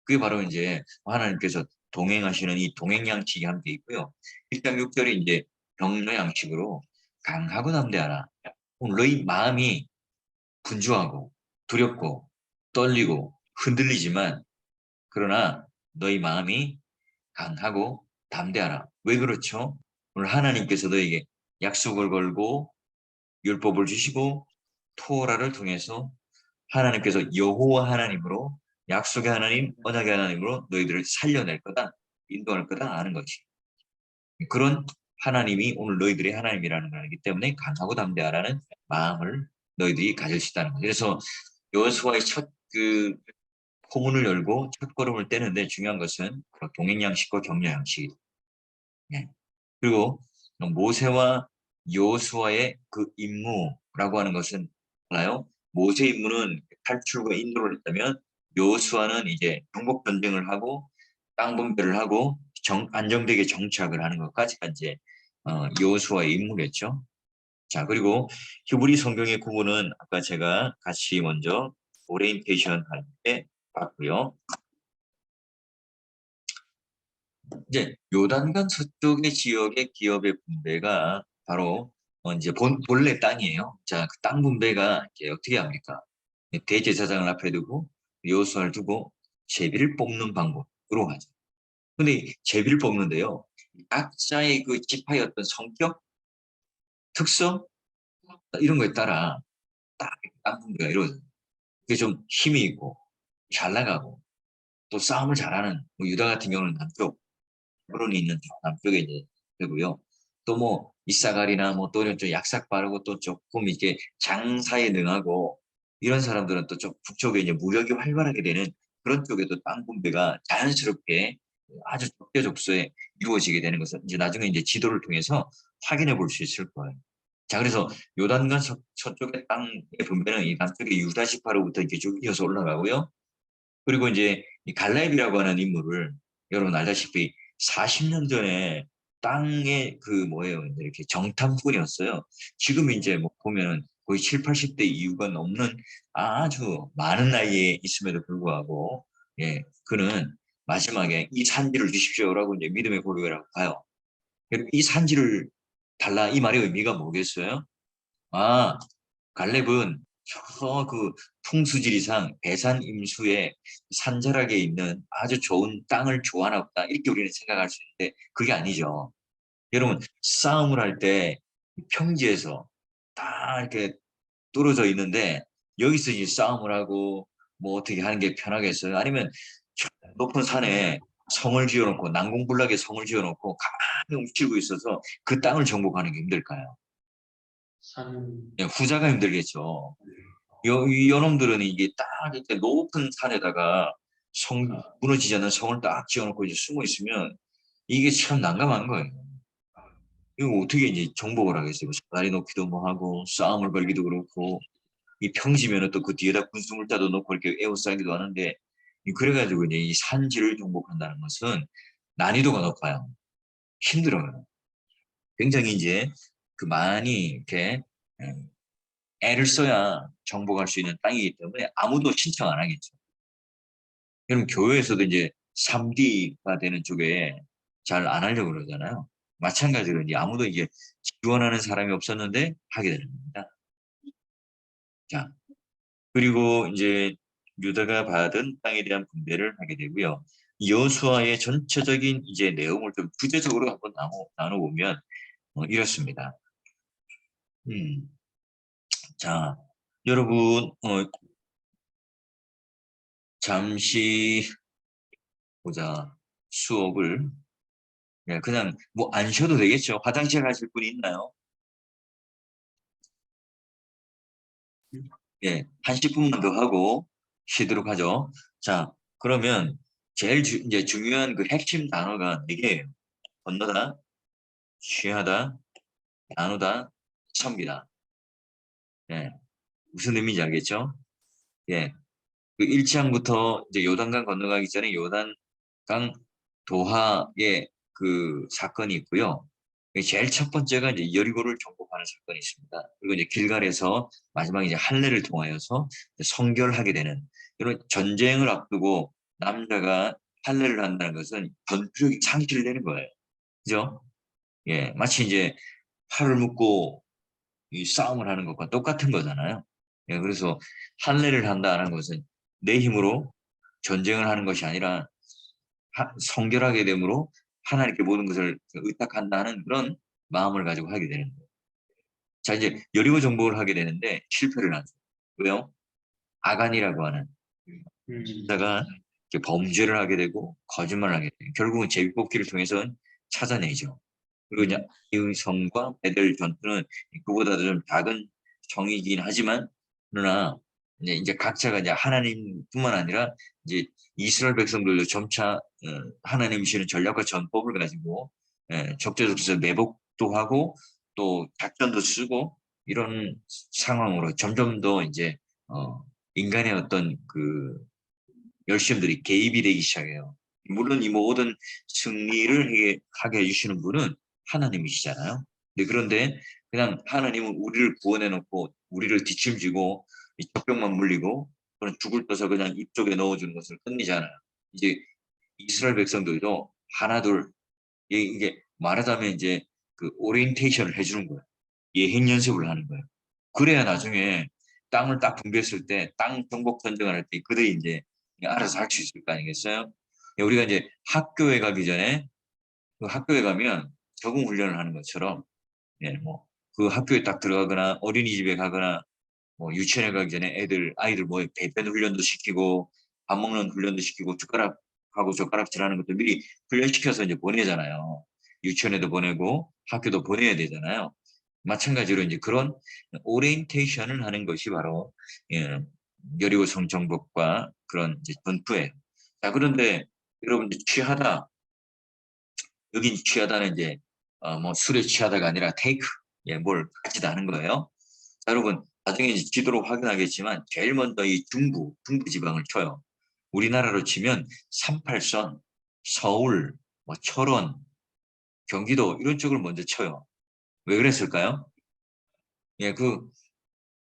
그게 바로 이제 하나님께서 동행하시는 이 동행 양식이 함께 있고요. 1장 6절이 이제 격려 양식으로 강하고 담대하라. 오늘 너희 마음이 분주하고 두렵고 떨리고 흔들리지만, 그러나 너희 마음이 강하고 담대하라. 왜 그렇죠? 오늘 하나님께서 너에게 약속을 걸고 율법을 주시고 토라를 통해서 하나님께서 여호와 하나님으로, 약속의 하나님, 언약의 하나님으로 너희들을 살려낼 거다, 인도할 거다 하는 것이, 그런 하나님이 오늘 너희들의 하나님이라는 거기 때문에 강하고 담대하라는 마음을 너희들이 가질 수 있다는 거예요. 그래서 여호수아의 첫 그 포문을 열고 첫 걸음을 떼는데 중요한 것은 동행 양식과 격려 양식이다. 예. 그리고 모세와 여호수아의 그 임무라고 하는 것은 알아요? 모세 임무는 탈출과 인도를 했다면 여호수아는 이제 정복 전쟁을 하고 땅 분배를 하고 안정되게 정착을 하는 것까지가 이제 여호수아의 임무겠죠. 자, 그리고 히브리 성경의 구분은 아까 제가 같이 먼저 오리엔테이션 할 때 봤고요. 이제 요단강 서쪽의 지역의 기업의 분배가 바로 이제 본래 땅이에요. 자, 그 땅 분배가 이제 어떻게 합니까? 대제사장을 앞에 두고 여호수아를 두고 제비를 뽑는 방법으로 하죠. 근데 제비를 뽑는데요. 각자의 그 지파의 어떤 성격, 특성 이런 거에 따라 딱 땅 분배가 이루어져요. 그게 좀 힘이 있고 잘 나가고 또 싸움을 잘하는 뭐 유다 같은 경우는 남쪽 토론이 있는 남쪽에 이제 되고요. 또 뭐 이사갈이나 뭐 또 좀 약삭 빠르고 또 조금 이게 장사에 능하고 이런 사람들은 또 좀 북쪽에 이제 무역이 활발하게 되는 그런 쪽에도 땅 분배가 자연스럽게 아주 적재적소에 이루어지게 되는 것을 이제 나중에 이제 지도를 통해서 확인해 볼 수 있을 거예요. 자, 그래서 요단강 서쪽의 땅의 분배는 이 남쪽의 유다 지파로부터 이렇게 쭉 이어서 올라가고요. 그리고 이제 이 갈렙이라고 하는 인물을 여러분 알다시피 40년 전에 땅의 그 뭐예요 이렇게 정탐꾼이었어요. 지금 이제 뭐 보면은 거의 7, 80대 이후가 넘는 아주 많은 나이에 있음에도 불구하고 예 그는 마지막에 이 산지를 주십시오라고 이제 믿음의 고백을 하고 가요. 그리고 이 산지를 달라 이 말의 의미가 뭐겠어요? 아 갈렙은 저 그 풍수지리상 배산 임수의 산자락에 있는 아주 좋은 땅을 좋아하나 보다 이렇게 우리는 생각할 수 있는데 그게 아니죠. 여러분 싸움을 할 때 평지에서 다 이렇게 뚫어져 있는데 여기서 이제 싸움을 하고 뭐 어떻게 하는 게 편하겠어요? 아니면 저 높은 산에 성을 지어놓고 난공불락에 성을 지어놓고 가만히 움츠리고 있어서 그 땅을 정복하는 게 힘들까요? 예, 후자가 힘들겠죠. 이 요놈들은 이게 딱 이렇게 높은 산에다가 무너지지 않는 성을 딱 지어놓고 이제 숨어 있으면 이게 참 난감한 거예요. 이거 어떻게 이제 정복을 하겠어요? 사다리 높이도 뭐 하고 싸움을 걸기도 그렇고 이 평지면은 또 그 뒤에다 군수물자도 놓고 이렇게 에워싸기도 하는데 그래가지고 이제 이 산지를 정복한다는 것은 난이도가 높아요. 힘들어요. 굉장히 이제 그 많이 이렇게 애를 써야 정복할 수 있는 땅이기 때문에 아무도 신청 안 하겠죠. 그럼 교회에서도 이제 3D가 되는 쪽에 잘 안 하려고 그러잖아요. 마찬가지로 이제 아무도 이제 지원하는 사람이 없었는데 하게 되는 겁니다. 자, 그리고 이제 유다가 받은 땅에 대한 분배를 하게 되고요. 여호수아의 전체적인 이제 내용을 좀 구체적으로 한번 나눠보면 이렇습니다. 자, 여러분 잠시 보자. 수업을 그냥 뭐 안 쉬어도 되겠죠. 화장실 가실 분이 있나요? 예, 한 10분만 더 하고 쉬도록 하죠. 자, 그러면 제일 이제 중요한 그 핵심 단어가 4개예요. 건너다, 취하다, 나누다, 섭니다. 예, 무슨 의미인지 알겠죠? 예, 그 1장부터 이제 요단강 건너가기 전에 요단강 도하의 그 사건이 있고요. 제일 첫 번째가 이제 여리고를 정복하는 사건이 있습니다. 그리고 이제 길갈에서 마지막에 이제 할례를 통하여서 성결하게 되는 이런 전쟁을 앞두고 남자가 할례를 한다는 것은 전투력이 상실되는 거예요. 그죠? 예, 마치 이제 팔을 묶고 이 싸움을 하는 것과 똑같은 거잖아요. 예, 그래서 할례를 한다는 것은 내 힘으로 전쟁을 하는 것이 아니라 성결하게 되므로 하나님께 모든 것을 의탁한다는 그런 마음을 가지고 하게 되는 거예요. 자, 이제 여리고 정복을 하게 되는데 실패를 하죠. 왜요? 아간이라고 하는 자가 범죄를 하게 되고 거짓말을 하게 돼요. 결국은 제비뽑기를 통해서 찾아내죠. 그리고 이제 이 성과 베델 전투는 그보다도 좀 작은 성이긴 하지만 그러나 이제 각자가 이제 하나님뿐만 아니라 이제 이스라엘 백성들도 점차 하나님이 주시는 전략과 전법을 가지고 적재적소에 매복도 하고 또 작전도 쓰고 이런 상황으로 점점 더 이제 인간의 어떤 그 열심들이 개입이 되기 시작해요. 물론 이 모든 승리를 하게 해주시는 분은 하나님이시잖아요. 그런데 그냥 하나님은 우리를 구원해 놓고 우리를 뒷짐지고 이 적병만 물리고 그런 죽을 떠서 그냥 입 쪽에 넣어주는 것을 끝내잖아요. 이제 이스라엘 백성들도 하나둘 이게 말하자면 이제 그 오리엔테이션을 해주는 거예요. 예행 연습을 하는 거예요. 그래야 나중에 땅을 딱 분배했을 때 땅 정복 전쟁을 할 때 그들이 이제 알아서 할 수 있을 거 아니겠어요? 우리가 이제 학교에 가기 전에 그 학교에 가면 적응 훈련을 하는 것처럼 뭐 그 학교에 딱 들어가거나 어린이집에 가거나 뭐 유치원에 가기 전에 아이들 뭐 배변 훈련도 시키고 밥 먹는 훈련도 시키고 젓가락하고 젓가락질하는 것도 미리 훈련시켜서 이제 보내잖아요. 유치원에도 보내고 학교도 보내야 되잖아요. 마찬가지로 이제 그런 오리엔테이션을 하는 것이 바로 여리고성 정복과 그런 이제 전투예요. 자, 그런데 여러분들 취하다 여긴 취하다는 이제 뭐 술에 취하다가 아니라 테이크 뭘 가지다 하는 거예요. 자, 여러분 나중에 이제 지도로 확인하겠지만 제일 먼저 이 중부 지방을 쳐요. 우리나라로 치면 38선, 서울, 뭐 철원, 경기도 이런 쪽을 먼저 쳐요. 왜 그랬을까요? 그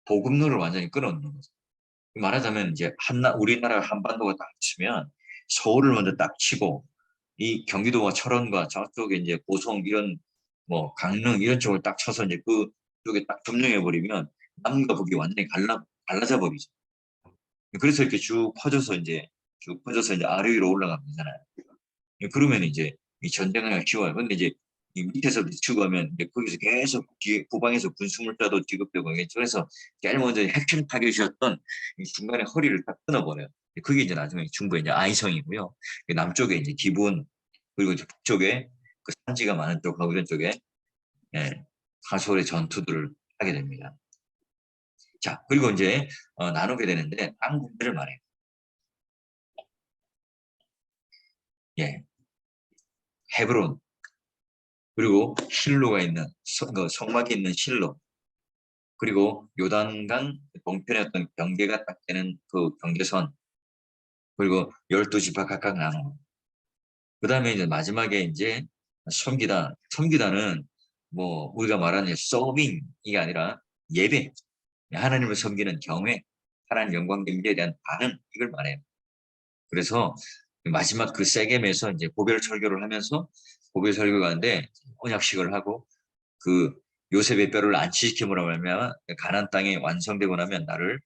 보급로를 완전히 끊어놓는 거죠. 말하자면 이제 우리나라 한반도가 딱 치면 서울을 먼저 딱 치고 이 경기도와 철원과 저쪽에 이제 고성 이런 뭐 강릉 이런 쪽을 딱 쳐서 이제 그쪽에 딱 점령해 버리면 남과 북이 완전히 갈라져 버리죠. 그래서 이렇게 쭉 퍼져서 이제 아래 위로 올라가면 되잖아요. 그러면 이제 이 전쟁하기가 쉬워요. 근데 이제 이 밑에서 치고 하면 이제 거기서 계속 뒤에 후방에서 군수물자도 지급되고 그래서 제일 먼저 핵심 타겟이었던 이 중간에 허리를 딱 끊어버려요. 그게 이제 나중에 중부에 이제 아이성이고요. 남쪽에 이제 기본 그리고 이제 북쪽에 그 산지가 많은 쪽하고 이런 쪽에 하솔의 전투들을 하게 됩니다. 자, 그리고 이제 나누게 되는데 땅 분배를 말해요. 헤브론 그리고 실로가 있는 성막이 있는 실로 그리고 요단강 동편의 어떤 경계가 딱 되는 그 경계선 그리고 12지파 각각 나누고 그 다음에 이제 마지막에 이제 섬기다는 뭐 우리가 말하는 서빙이 아니라 예배 하나님을 섬기는 경외 하나님 영광 경배에 대한 반응 이걸 말해요. 그래서 마지막 그 세겜에서 이제 고별 설교를 하면서 고별 설교가 하는데 언약식을 하고 그 요셉의 뼈를 안치시킴으로 말미암아 가나안 땅이 완성되고 나면 나를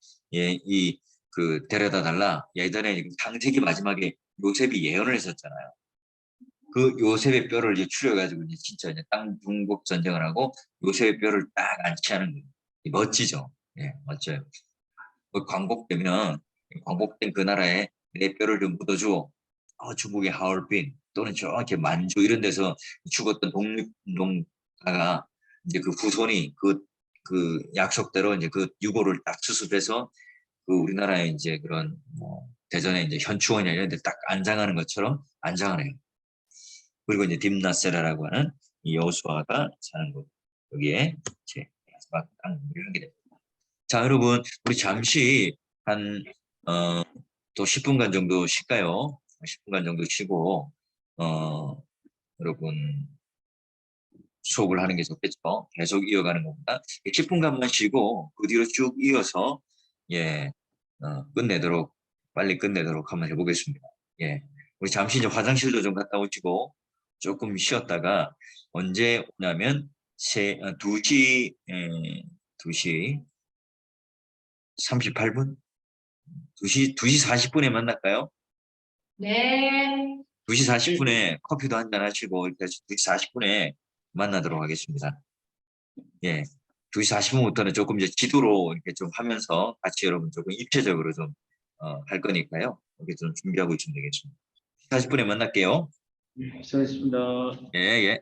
그 데려다 달라. 예전에 창세기 마지막에 요셉이 예언을 했었잖아요. 그 요셉의 뼈를 이제 추려가지고 이제 진짜 이제 땅 중국 전쟁을 하고 요셉의 뼈를 딱 안치하는 거예요. 멋지죠. 멋져요. 그 광복된 그 나라에 내 뼈를 좀 묻어주어 중국의 하얼빈 또는 저렇게 만주 이런 데서 죽었던 독립운동가가 이제 그 후손이 그 약속대로 이제 그 유고를 딱 수습해서 그 우리나라에 이제 그런 뭐 대전에 이제 현충원이나 이런 데 딱 안장하는 것처럼 안장을 해요. 그리고 이제 딥나세라라고 하는 이 여호수아가 사는 곳 여기에 제 마지막 땅을 하게 됩니다. 자, 여러분 우리 잠시 한 또 10분간 정도 쉴까요? 10분간 정도 쉬고 여러분 수업을 하는 게 좋겠죠. 계속 이어가는 것보다 10분간만 쉬고 그 뒤로 쭉 이어서 빨리 끝내도록 한번 해보겠습니다. 우리 잠시 이제 화장실도 좀 갔다 오시고 조금 쉬었다가 언제 오냐면 2시 38분? 2시 40분에 만날까요? 네. 2시 40분에 커피도 한잔 하시고 이렇게 2시 40분에 만나도록 하겠습니다. 2시 40분부터는 조금 이제 지도로 이렇게 좀 하면서 같이 여러분 조금 입체적으로 좀 할 거니까요. 이렇게 좀 준비하고 있으면 되겠습니다. 40분에 만날게요. 수고하셨습니다. 예.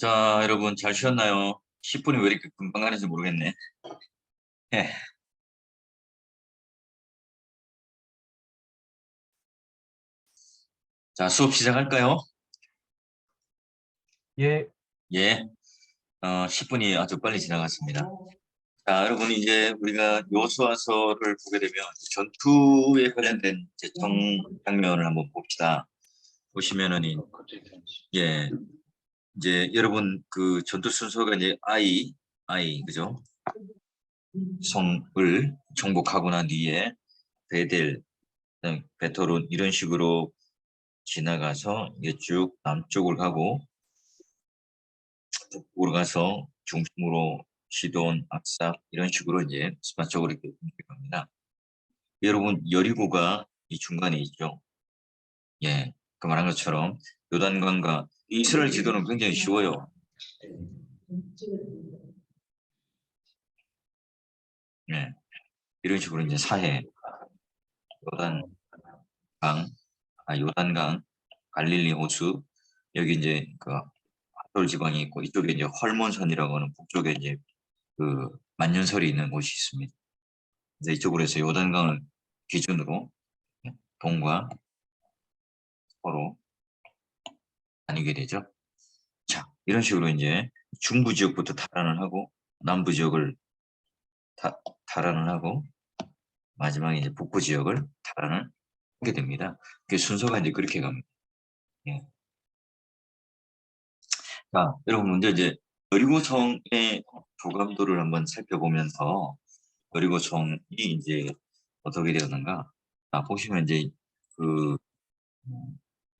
자, 여러분 잘 쉬었나요? 10분이 왜 이렇게 금방 가는지 모르겠네. 예. 자, 수업 시작할까요? 예. 예. 10분이 아주 빨리 지나갔습니다. 자, 여러분 이제 우리가 요수와서를 보게 되면 전투에 관련된 이제 장면을 한번 봅시다. 보시면은 예, 이제 여러분 그 전투 순서가 이제 I 그죠? 성을 정복하고 난 뒤에 베델, 그다음에 베토론 이런 식으로 지나가서 이게 쭉 남쪽을 가고 북쪽으로 가서 중심으로 시돈, 악삭 이런 식으로 이제 스파쪽으로 이렇게 갑니다. 여러분 여리고가 이 중간에 있죠. 예, 그 말한 것처럼 요단강과 이스라엘 지도는 굉장히 쉬워요. 예, 이런 식으로 이제 사해, 요단강, 갈릴리 호수 여기 이제 그 핫돌 지방이 있고 이쪽에 이제 헐몬선이라고 하는 북쪽에 이제 그 만년설이 있는 곳이 있습니다. 그래서 이쪽으로 해서 요단강을 기준으로 동과 서로 나뉘게 되죠. 자, 이런 식으로 이제 중부 지역부터 탈환을 하고 남부 지역을 탈환을 하고 마지막에 이제 북부 지역을 탈환을 하게 됩니다. 그 순서가 이제 그렇게 갑니다. 예. 자, 여러분 먼저 이제 여리고성의 조감도를 한번 살펴보면서 여리고성이 이제 어떻게 되었는가? 보시면 이제 그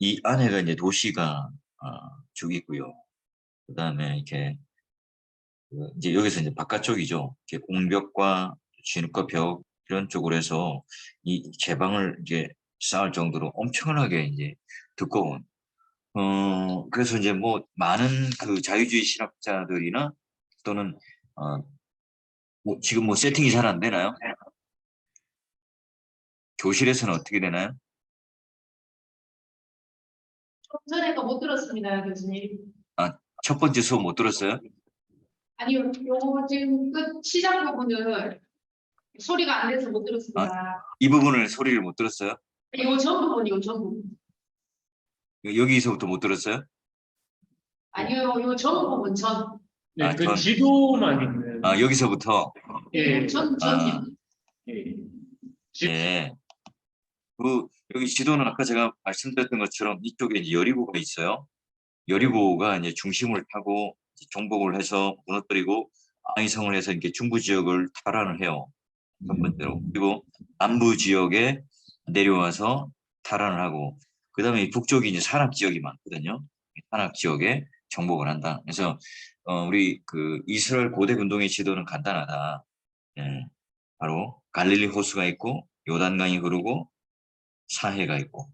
이 안에가 이제 도시가 쭉 있고요. 그 다음에 이렇게 이제 여기서 이제 바깥쪽이죠. 이렇게 공벽과 진흙과 벽 이런 쪽으로 해서 이 제방을 이제 쌓을 정도로 엄청나게 이제 두꺼운 그래서 이제 뭐 많은 그 자유주의 신학자들이나 또는 뭐 지금 뭐 세팅이 잘 안 되나요? 교실에서는 어떻게 되나요? 좀 전에 거 못 들었습니다, 교수님. 첫 번째 수업 못 들었어요? 아니요, 요 지금 끝 시작 부분을 소리가 안 돼서 못 들었습니다. 이 부분을 소리를 못 들었어요? 요 전 부분, 요 전 부분. 여기서부터 못 들었어요? 아니요, 요 전 부분, 전. 네, 그 전. 지도만 있는. 여기서부터 예. 전이요. 예. 예. 여기 지도는 아까 제가 말씀드렸던 것처럼 이쪽에 이제 여리고가 있어요. 여리고가 이제 중심을 타고 정복을 해서 무너뜨리고 아이성을 해서 이렇게 중부 지역을 탈환을 해요. 첫 번째로. 그리고 남부 지역에 내려와서 탈환을 하고 그다음에 북쪽이 이제 산악 지역이 많거든요. 산악 지역에 정복을 한다. 그래서 우리 그 이스라엘 고대 운동의 지도는 간단하다. 예. 바로 갈릴리 호수가 있고 요단강이 흐르고 사해가 있고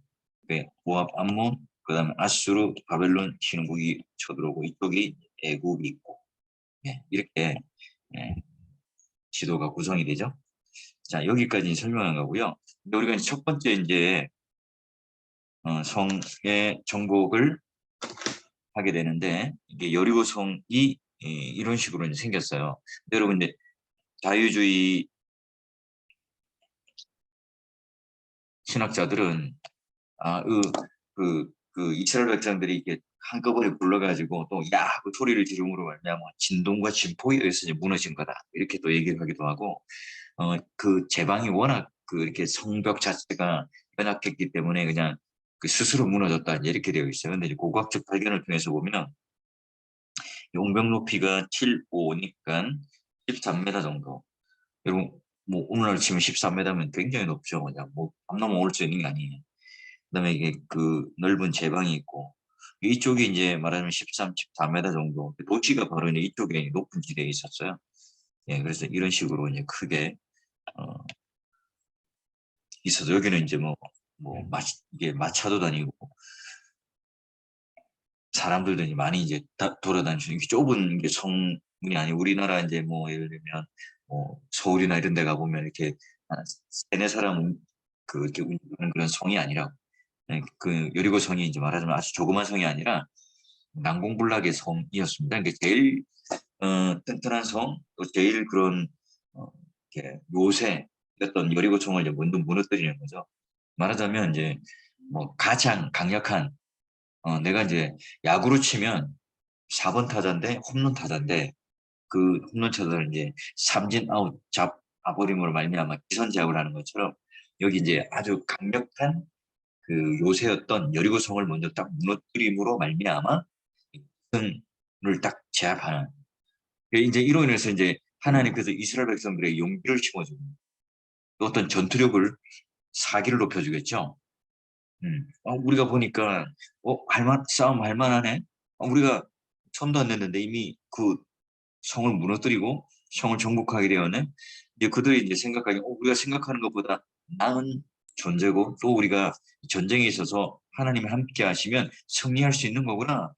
모압 암몬 그다음에 아수르 바벨론 신국이 쳐들어오고 이쪽이 애굽이 있고 이렇게 예, 지도가 구성이 되죠. 자, 여기까지 설명한 거고요. 우리가 이제 첫 번째 이제 성의 정복을 하게 되는데 이게 여리고 성이 이런 식으로 이제 생겼어요. 여러분 이제 자유주의 신학자들은 그 이스라엘 백성들이 이게 한꺼번에 불러가지고 또 야 그 소리를 지름으로 말미암아 진동과 진폭에 의해서 이제 무너진 거다 이렇게 또 얘기를 하기도 하고 그 제방이 워낙 그 이렇게 성벽 자체가 연약했기 때문에 그냥 그 스스로 무너졌다 이렇게 되어 있어요. 근데 이제 고고학적 발견을 통해서 보면 용벽 높이가 7.5니까 13m 정도. 여러분 뭐 오늘날 치면 13m면 굉장히 높죠. 그냥 뭐 밤넘어 올 수 있는 게 아니에요. 그다음에 이게 그 넓은 제방이 있고 이쪽이 이제 말하자면 13, 14m 정도 도시가 바로 이제 이쪽에 높은 지대에 있었어요. 예, 그래서 이런 식으로 이제 크게 있어서 여기는 이제 이게 마차도 다니고 사람들도 이제 많이 이제 돌아다니시는 이게 좁은 게 성문이 아니고 우리나라 이제 뭐 예를 들면 뭐 서울이나 이런 데 가보면 이렇게 한 세네 사람 그 이렇게 운영하는 그런 성이 아니라 예, 그 여리고 성이 이제 말하자면 아주 조그만 성이 아니라 난공불락의 성이었습니다. 그러니까 제일 튼튼한 성, 또 제일 그런 어, 이렇게 요새였던 여리고성을 이제 먼저 무너뜨리는 거죠. 말하자면 이제 뭐 가장 강력한 내가 이제 야구로 치면 4번 타자인데 홈런 타자인데 그 홈런 타자를 이제 삼진 아웃 잡아버림으로 말미암아 기선 제압을 하는 것처럼 여기 이제 아주 강력한 그 요새였던 여리고성을 먼저 딱 무너뜨림으로 말미암아 기선을 딱 제압하는 이제 이로 인해서 이제 하나님께서 이스라엘 백성들의 용기를 심어주고 또 어떤 전투력을 사기를 높여주겠죠. 우리가 보니까 싸움 할만하네. 우리가 손도 안 냈는데 이미 그 성을 무너뜨리고 성을 정복하게 되었네. 이제 그들이 이제 생각하기 우리가 생각하는 것보다 나은 존재고 또 우리가 전쟁에 있어서 하나님이 함께 하시면 승리할 수 있는 거구나.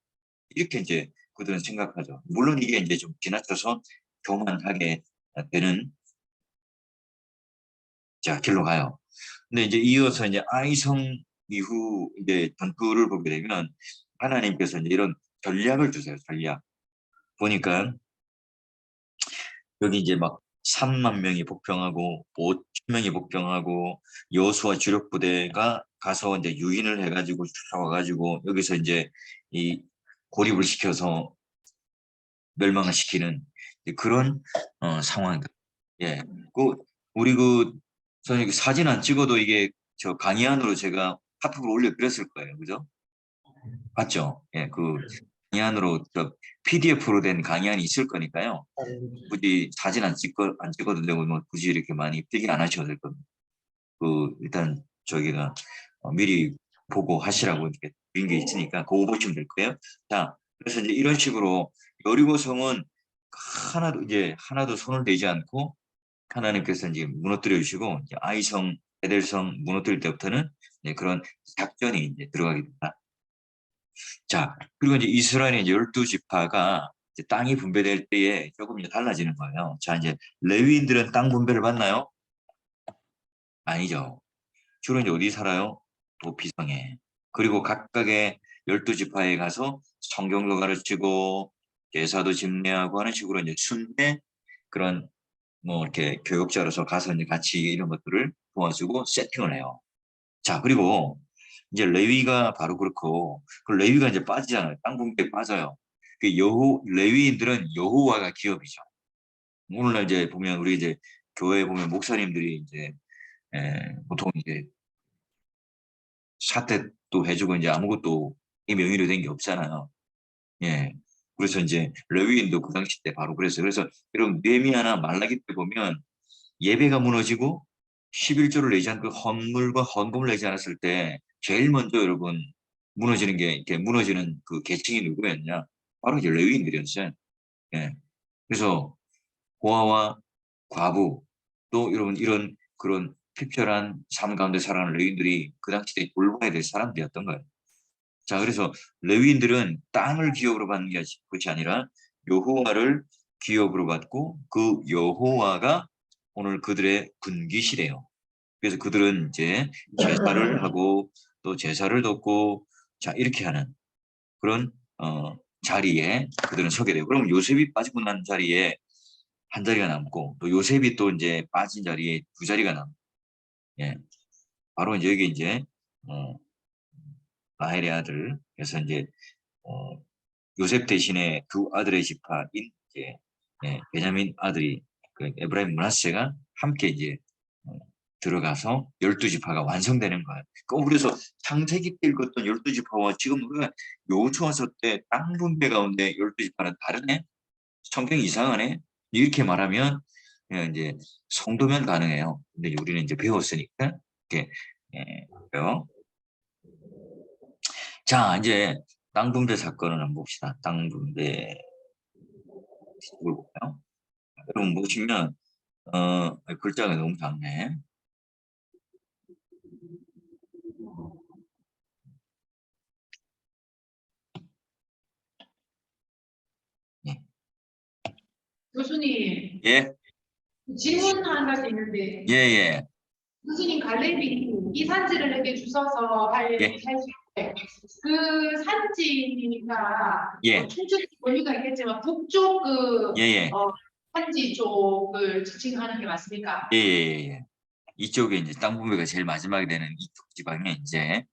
이렇게 이제 그들은 생각하죠. 물론 이게 이제 좀 지나쳐서 교만하게 되는 자 길로 가요. 근데 이제 이어서 이제 아이성 이후 이제 전투를 보게 되면 하나님께서 이제 이런 전략을 주세요. 전략 보니까 여기 이제 막 3만 명이 복병하고 5천 명이 복병하고 여수와 주력 부대가 가서 이제 유인을 해가지고 와가지고 여기서 이제 이 고립을 시켜서 멸망을 시키는 그런 상황이다. 예, 그 우리 저는 사진 안 찍어도 이게 저 강의안으로 제가 카톡을 올려드렸을 거예요, 그죠? 맞죠? 예, 그 강의안으로 저 PDF로 된 강의안이 있을 거니까요. 굳이 사진 안 찍어도 되고 뭐 굳이 이렇게 많이 필기 안 하셔도 될 겁니다. 그 일단 저기가 미리 보고 하시라고 이렇게 드린 게 있으니까 그거 보시면 될 거예요. 자, 그래서 이제 이런 식으로 여리고성은 하나도 손을 대지 않고 하나님께서 이제 무너뜨려 주시고 이제 아이성, 에델성 무너뜨릴 때부터는 이제 그런 작전이 이제 들어가게 됩니다. 자, 그리고 이제 이스라엘의 12지파가 이제 땅이 분배될 때에 조금 이제 달라지는 거예요. 자, 이제 레위인들은 땅 분배를 받나요? 아니죠. 주로 이제 어디 살아요? 도피성에. 그리고 각각의 12지파에 가서 성경도 가르치고 제사도 집례하고 하는 식으로 이제 순회 그런 뭐 이렇게 교육자로서 가서 이제 같이 이런 것들을 도와주고 세팅을 해요. 자, 그리고 이제 레위가 바로 그렇고 그 레위가 이제 빠지잖아요. 땅 분배에 빠져요. 그 레위인들은 여호와가 기업이죠. 오늘날 이제 보면 우리 이제 교회에 보면 목사님들이 이제 보통 이제 사택도 해주고 이제 아무것도 이 명의로 된 게 없잖아요. 예. 그래서 이제 레위인도 그 당시 때 바로 그랬어요. 그래서 여러분 느헤미야나 말라기 때 보면 예배가 무너지고 11조를 내지 않고 헌물과 헌금을 내지 않았을 때 제일 먼저 여러분 무너지는 게 이렇게 무너지는 그 계층이 누구였냐? 바로 이제 레위인들이었어요. 예. 그래서 고아와 과부 또 여러분 이런 그런 피폐한 삶 가운데 살아가는 레위인들이 그 당시 때 돌봐야 될 사람들이었던 거예요. 자, 그래서 레위인들은 땅을 기업으로 받는 것이 아니라 여호와를 기업으로 받고 그 여호와가 오늘 그들의 군기시래요. 그래서 그들은 이제 제사를 하고 또 제사를 돕고 자 이렇게 하는 그런 자리에 그들은 서게 돼요. 그럼 요셉이 빠지고 난 자리에 한 자리가 남고 또 요셉이 또 이제 빠진 자리에 두 자리가 남. 예, 바로 이제 여기 이제 어, 라헬의 아들 그래서 이제 어, 요셉 대신에 두 아들의 지파인 이제 베냐민 아들이 그 에브라임 므낫세가 함께 이제 어, 들어가서 12지파가 완성되는 거예요. 그래서 창세기 때 읽었던 12지파와 지금 우리가 여호수아서 때 땅 분배 가운데 12지파는 다르네? 성경이 이상하네? 이렇게 말하면 그냥 이제 성도면 가능해요. 근데 우리는 이제 배웠으니까 이렇게 그래요. 자, 이제 땅 분배 사건을 한번 봅시다. 땅 분배 이걸 볼까요? 여러분 보시면 글자가 너무 작네. 예. 교수님, 예, 질문 한 가지 있는데, 예, 예, 교수님 갈래비 이 산지를 이렇게 주셔서 할 예. 수 있는데, 그 산지가 예. 충분히 권리가 있겠지만 북쪽 예, 예, 산지 쪽을 지칭하는 게 맞습니까? 예, 예, 예. 이쪽에 이제 땅 분배가 제일 마지막에 되는 이쪽 지방에 이제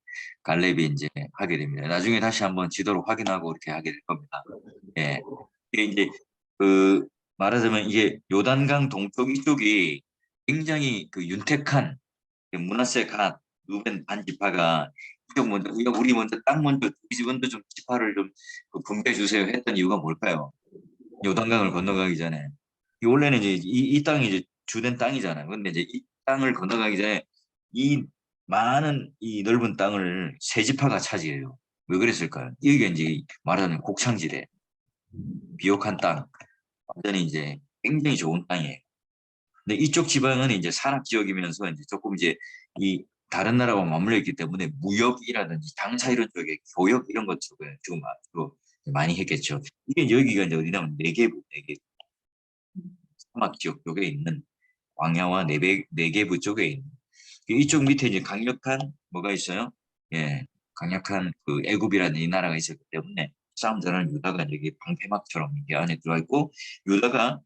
갈렙이 이제 하게 됩니다. 나중에 다시 한번 지도로 확인하고 이렇게 하게 될 겁니다. 예. 이게 이제 그 말하자면 이게 요단강 동쪽 이쪽이 굉장히 그 윤택한 문하세 갓 루벤 반지파가 이쪽 먼저 우리 먼저 땅 먼저 우리 먼저 좀 지파를 좀 분배해 주세요 했던 이유가 뭘까요? 요단강을 건너가기 전에 이 원래는 이제 이 땅이 이제 주된 땅이잖아요. 근데 이제 이 땅을 건너가기 전에 이 많은 이 넓은 땅을 세지파가 차지해요. 왜 그랬을까요? 이게 이제 말하자면 곡창지대, 비옥한 땅, 완전히 이제 굉장히 좋은 땅이에요. 근데 이쪽 지방은 이제 산악 지역이면서 이제 조금 이제 이 다른 나라와 맞물려 있기 때문에 무역이라든지 장사 이런 쪽에 교역 이런 것 쪽에 좀 많이 했겠죠. 이게 이제 여기가 이제 어디냐면 네개부 사막 지역 쪽에 있는 광야와 네개부 쪽에 있는 이쪽 밑에 이제 강력한 뭐가 있어요? 예, 강력한 그 애굽이라는 이 나라가 있었기 때문에 싸움 잘하는 유다가 여기 방패막처럼 이게 안에 들어가 있고 유다가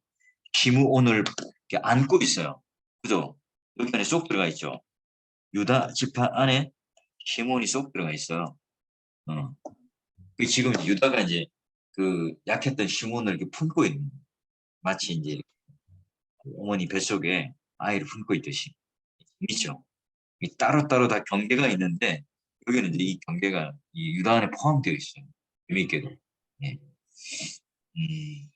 기므온을 이렇게 안고 있어요. 그죠? 여기 안에 쏙 들어가 있죠. 유다 지파 안에 시몬이 쏙 들어가 있어요. 어. 지금 유다가 이제 그 약했던 시몬을 이렇게 품고 있는 마치 이제 어머니 뱃속에 아이를 품고 있듯이 있죠. 이 따로따로 다 경계가 있는데 여기는 이제 이 경계가 이 유다 안에 포함되어 있어요. 재미있게도. 예. 음,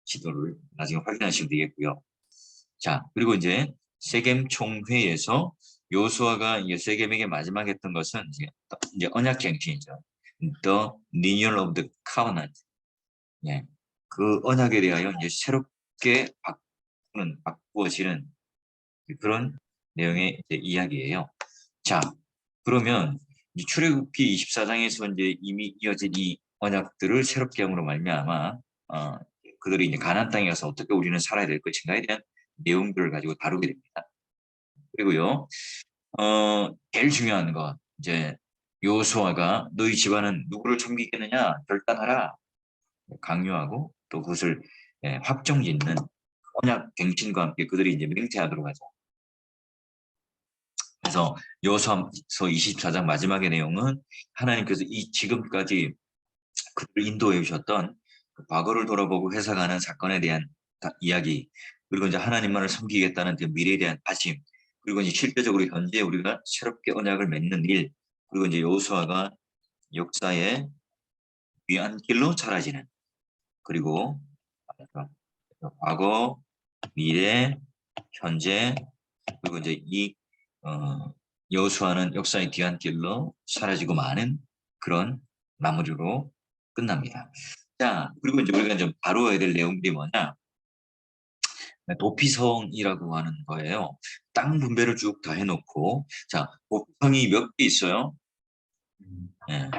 지도를 나중에 확인하시면 되겠고요. 자, 그리고 이제 세겜 총회에서 요수아가 이제 세겜에게 마지막 했던 것은 이제 언약 갱신이죠. The renewal of the covenant. 예. 그 언약에 대하여 이제 새롭게 바꾸어지는 그런 내용의 이제 이야기예요. 자, 그러면 이제 출애굽기 24장에서 이제 이미 이어진 이 언약들을 새롭게 함으로 말미암아 그들이 이제 가나안 땅에 가서 어떻게 우리는 살아야 될 것인가에 대한 내용들을 가지고 다루게 됩니다. 그리고요, 제일 중요한 거 이제 요수아가 너희 집안은 누구를 섬기겠느냐 결단하라 강요하고 또 그것을 확정짓는 언약 갱신과 함께 그들이 이제 맹세하도록 하죠. 그래서 여호수아서 24장 마지막의 내용은 하나님께서 이 지금까지 그를 인도해 주셨던 그 과거를 돌아보고 회상하는 사건에 대한 이야기 그리고 이제 하나님만을 섬기겠다는 그 미래에 대한 다짐 그리고 이제 실제적으로 현재 우리가 새롭게 언약을 맺는 일 그리고 이제 여호수아가 역사의 위안길로 사라지는 그리고 과거, 미래, 현재 그리고 이제 이 여호수아는 역사의 뒤안길로 사라지고 마는 그런 마무리로 끝납니다. 자, 그리고 이제 우리가 좀 다루어야 될 내용들이 뭐냐? 도피성이라고 하는 거예요. 땅 분배를 쭉 다 해놓고, 자, 도피성이 몇 개 있어요? 예,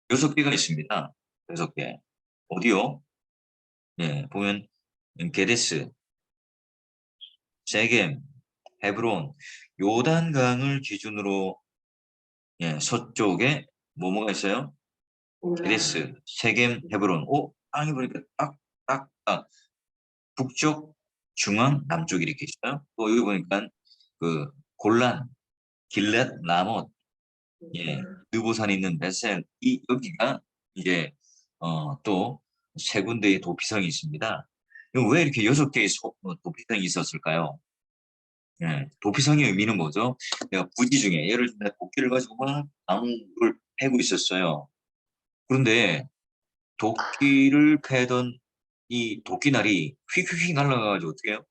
6개가 있습니다. 6개. 어디요? 예, 보면 게데스, 세겜, 헤브론, 요단강을 기준으로 서쪽에 뭐가 있어요? 게데스, 세겜, 헤브론. 땅이 보니까 딱 북쪽, 중앙, 남쪽 이렇게 있어요. 또 여기 보니까 그 골란, 길렛, 라못, 느보산이 있는 베셀, 여기가 이제 또 세 군데의 도피성이 있습니다. 왜 이렇게 6개의 도피성이 있었을까요? 도피성의 의미는 뭐죠? 내가 부지 중에 예를 들면 도끼를 가지고 막 나무를 패고 있었어요. 그런데 도끼를 패던 이 도끼날이 휙휙휙 날아가가지고 어떻게 해요?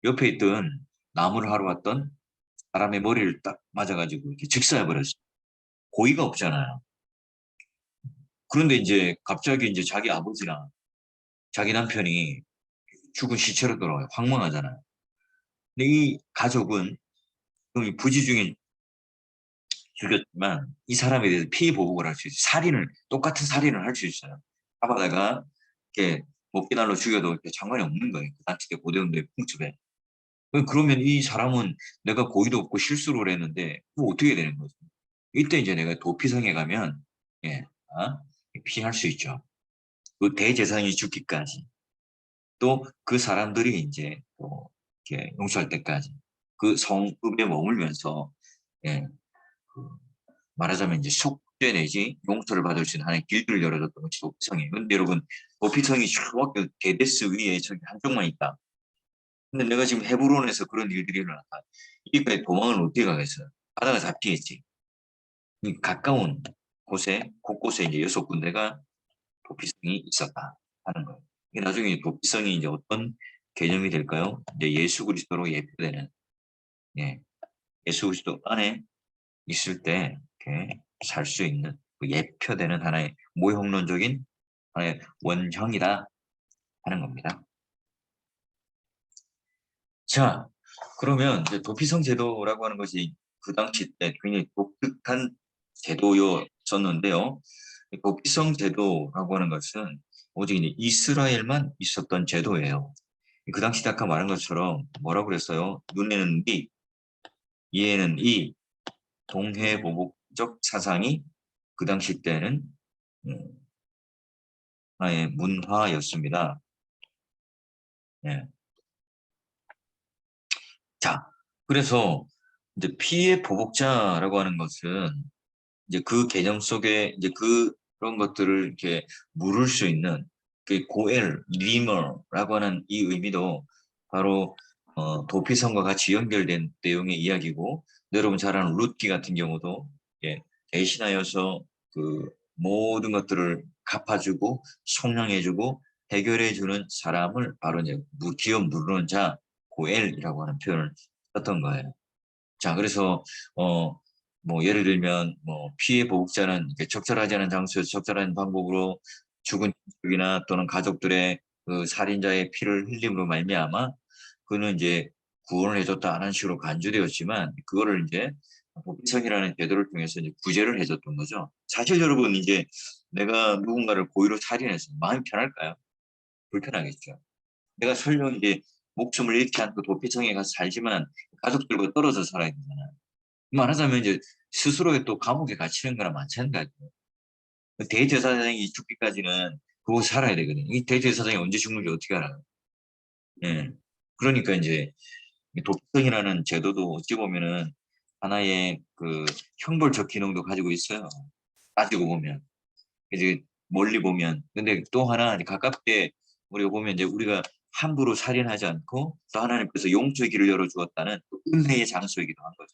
옆에 있던 나무를 하러 왔던 사람의 머리를 딱 맞아가지고 이렇게 직사해 버렸어요. 고의가 없잖아요. 그런데 이제 갑자기 이제 자기 아버지랑 자기 남편이 죽은 시체로 돌아와요. 황망하잖아요. 근데 이 가족은 이 부지 중에 죽였지만 이 사람에 대해서 피해 보복을 할 수 있어요. 똑같은 살인을 할 수 있어요. 잡아다가 이렇게 목기날로 죽여도 이렇게 상관이 없는 거예요. 그 당시 때 고대원들의 풍습에. 그러면 이 사람은 내가 고의도 없고 실수를 했는데 그거 어떻게 되는 거죠? 이때 이제 내가 도피성에 가면 예, 피할 수 있죠. 그 대재상이 죽기까지. 또 그 사람들이 이제 또 이렇게 용서할 때까지 그 성읍에 머물면서 예, 그 말하자면 이제 속죄 내지 용서를 받을 수 있는 하나의 길들을 열어줬던 것이 도피성이에요. 근데 여러분 도피성이 저 게데스 위에 저기 한쪽만 있다. 근데 내가 지금 헤브론에서 그런 일들이 일어났다. 여기까지 도망을 어떻게 가겠어요? 가다가 잡히겠지. 이 가까운 곳에 곳곳에 이제 6군데가 도피성이 있었다 하는 거예요. 이게 나중에 도피성이 이제 어떤 개념이 될까요? 이제 예수 그리스도로 예표되는 예, 예수 그리스도 안에 있을 때 이렇게 살 수 있는 그 예표되는 하나의 모형론적인 하나의 원형이다 하는 겁니다. 자, 그러면 이제 도피성 제도라고 하는 것이 그 당시 때 굉장히 독특한 제도였었는데요. 도피성 제도라고 하는 것은 오직 이제 이스라엘만 있었던 제도예요. 그 당시 때 아까 말한 것처럼 뭐라고 그랬어요? 눈에는 미, 이에는 이, 동해보복적 사상이 그 당시 때는 하나의 문화였습니다. 예. 자, 그래서 이제 피해 보복자라고 하는 것은 이제 그 개념 속에 이제 그런 것들을 이렇게 물을 수 있는 그 고엘, 리머라고 하는 이 의미도 바로 도피성과 같이 연결된 내용의 이야기고 여러분 잘 아는 룻기 같은 경우도 예, 대신하여서 그 모든 것들을 갚아주고 속량해주고 해결해주는 사람을 바로 이제 기어 무르는 자 고엘이라고 하는 표현을 썼던 거예요. 자, 그래서 뭐 예를 들면 뭐 피해 보복자는 이렇게 적절하지 않은 장소에서 적절한 방법으로 죽은 쪽이나 또는 가족들의 그 살인자의 피를 흘림으로 말미암아 그는 이제 구원을 해줬다 하는 식으로 간주되었지만 그거를 이제 도피성이라는 제도를 통해서 이제 구제를 해줬던 거죠. 사실 여러분 이제 내가 누군가를 고의로 살인해서 마음이 편할까요? 불편하겠죠. 내가 설령 이제 목숨을 잃지 않고 도피성에 가서 살지만 가족들과 떨어져 살아야 되잖아요. 말하자면 이제 스스로의 또 감옥에 갇히는 거랑 마찬가지예요. 대제사장이 죽기까지는 그곳에 살아야 되거든요. 이 대제사장이 언제 죽는지 어떻게 알아요? 예. 그러니까 이제 이 도피성이라는 제도도 어찌 보면은 하나의 그 형벌적 기능도 가지고 있어요. 따지고 보면. 이제 멀리 보면. 근데 또 하나 가깝게 우리가 보면 이제 우리가 함부로 살인하지 않고 또 하나님께서 용서의 길을 열어주었다는 그 은혜의 장소이기도 한 거죠.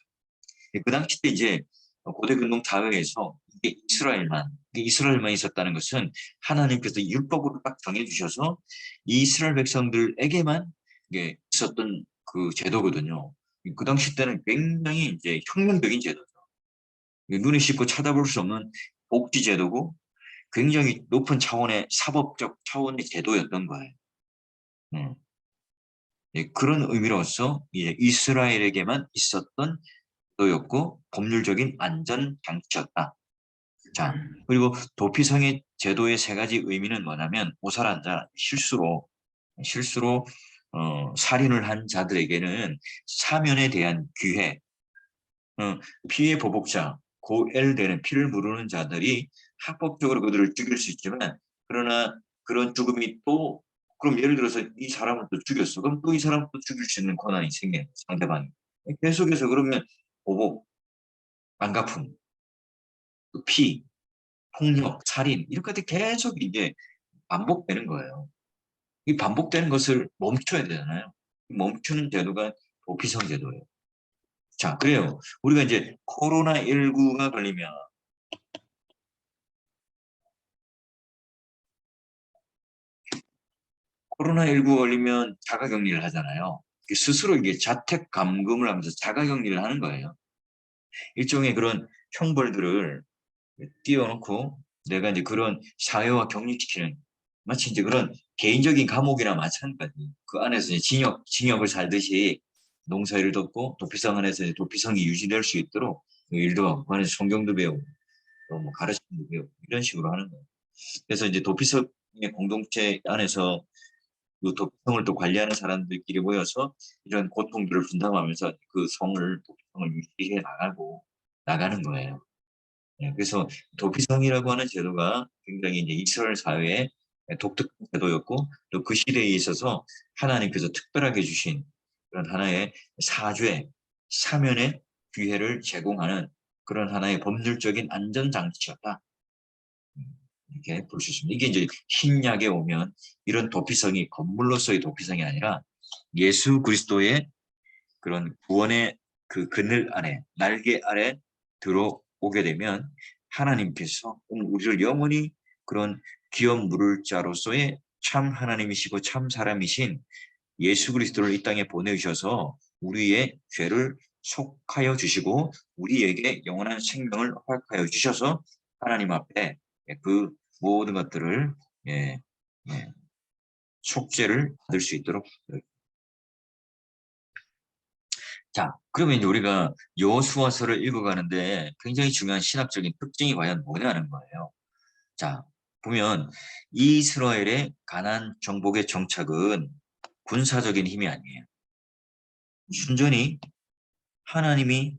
그 당시 때 이제 고대 근동 사회에서 이게 이스라엘만 있었다는 것은 하나님께서 율법으로 딱 정해주셔서 이 이스라엘 백성들에게만 이게 있었던 그 제도거든요. 그 당시 때는 굉장히 이제 혁명적인 제도죠. 눈에 씻고 쳐다볼 수 없는 복지 제도고 굉장히 높은 차원의 사법적 차원의 제도였던 거예요. 예, 그런 의미로서 이제 이스라엘에게만 있었던 제도였고 법률적인 안전 장치였다. 자, 그리고 도피성의 제도의 세 가지 의미는 뭐냐면 오살한 자, 실수로 살인을 한 자들에게는 사면에 대한 기회, 어, 피해 보복자, 고엘되는 피를 무르는 자들이 합법적으로 그들을 죽일 수 있지만 그러나 그런 죽음이 또 그럼 예를 들어서 이 사람을 또 죽였어. 그럼 또 이 사람을 또 죽일 수 있는 권한이 생겨요. 상대방이. 계속해서 그러면 보복, 안갚음, 그 피, 폭력, 살인 이런 것들이 계속 이게 반복되는 거예요. 이 반복되는 것을 멈춰야 되잖아요. 멈추는 제도가 도피성 제도예요. 자, 그래요. 우리가 이제 코로나19가 걸리면 코로나19 걸리면 자가격리를 하잖아요. 스스로 이게 자택 감금을 하면서 자가격리를 하는 거예요. 일종의 그런 형벌들을 띄워놓고 내가 이제 그런 사회화 격리시키는, 마치 이제 그런 개인적인 감옥이나 마찬가지. 그 안에서 이제 징역을 살듯이 농사일을 돕고 도피성 안에서 이제 도피성이 유지될 수 있도록 일도 하고, 그 안에서 성경도 배우고 또 뭐 가르침도 배우고 이런 식으로 하는 거예요. 그래서 이제 도피성의 공동체 안에서 그 도피성을 또 관리하는 사람들끼리 모여서 이런 고통들을 분담하면서 그 도피성을 유지해 나가는 거예요. 네, 그래서 도피성이라고 하는 제도가 굉장히 이제 이스라엘 사회의 독특한 제도였고, 또 그 시대에 있어서 하나님께서 특별하게 주신 그런 하나의 사면의 기회를 제공하는 그런 하나의 법률적인 안전장치였다. 이렇게 볼 수 있습니다. 이게 이제 신약에 오면 이런 도피성이 건물로서의 도피성이 아니라 예수 그리스도의 그런 구원의 그 그늘 안에, 날개 아래 들어오게 되면 하나님께서 우리를 영원히 그런 기업 물을 자로서의 참 하나님이시고 참 사람이신 예수 그리스도를 이 땅에 보내주셔서 우리의 죄를 속하여 주시고 우리에게 영원한 생명을 허락하여 주셔서 하나님 앞에 그 모든 것들을 속죄를 받을 수 있도록. 자, 그러면 이제 우리가 여호수아서를 읽어가는데 굉장히 중요한 신학적인 특징이 과연 뭐냐는 거예요. 자, 보면 이스라엘의 가나안 정복의 정착은 군사적인 힘이 아니에요. 순전히 하나님이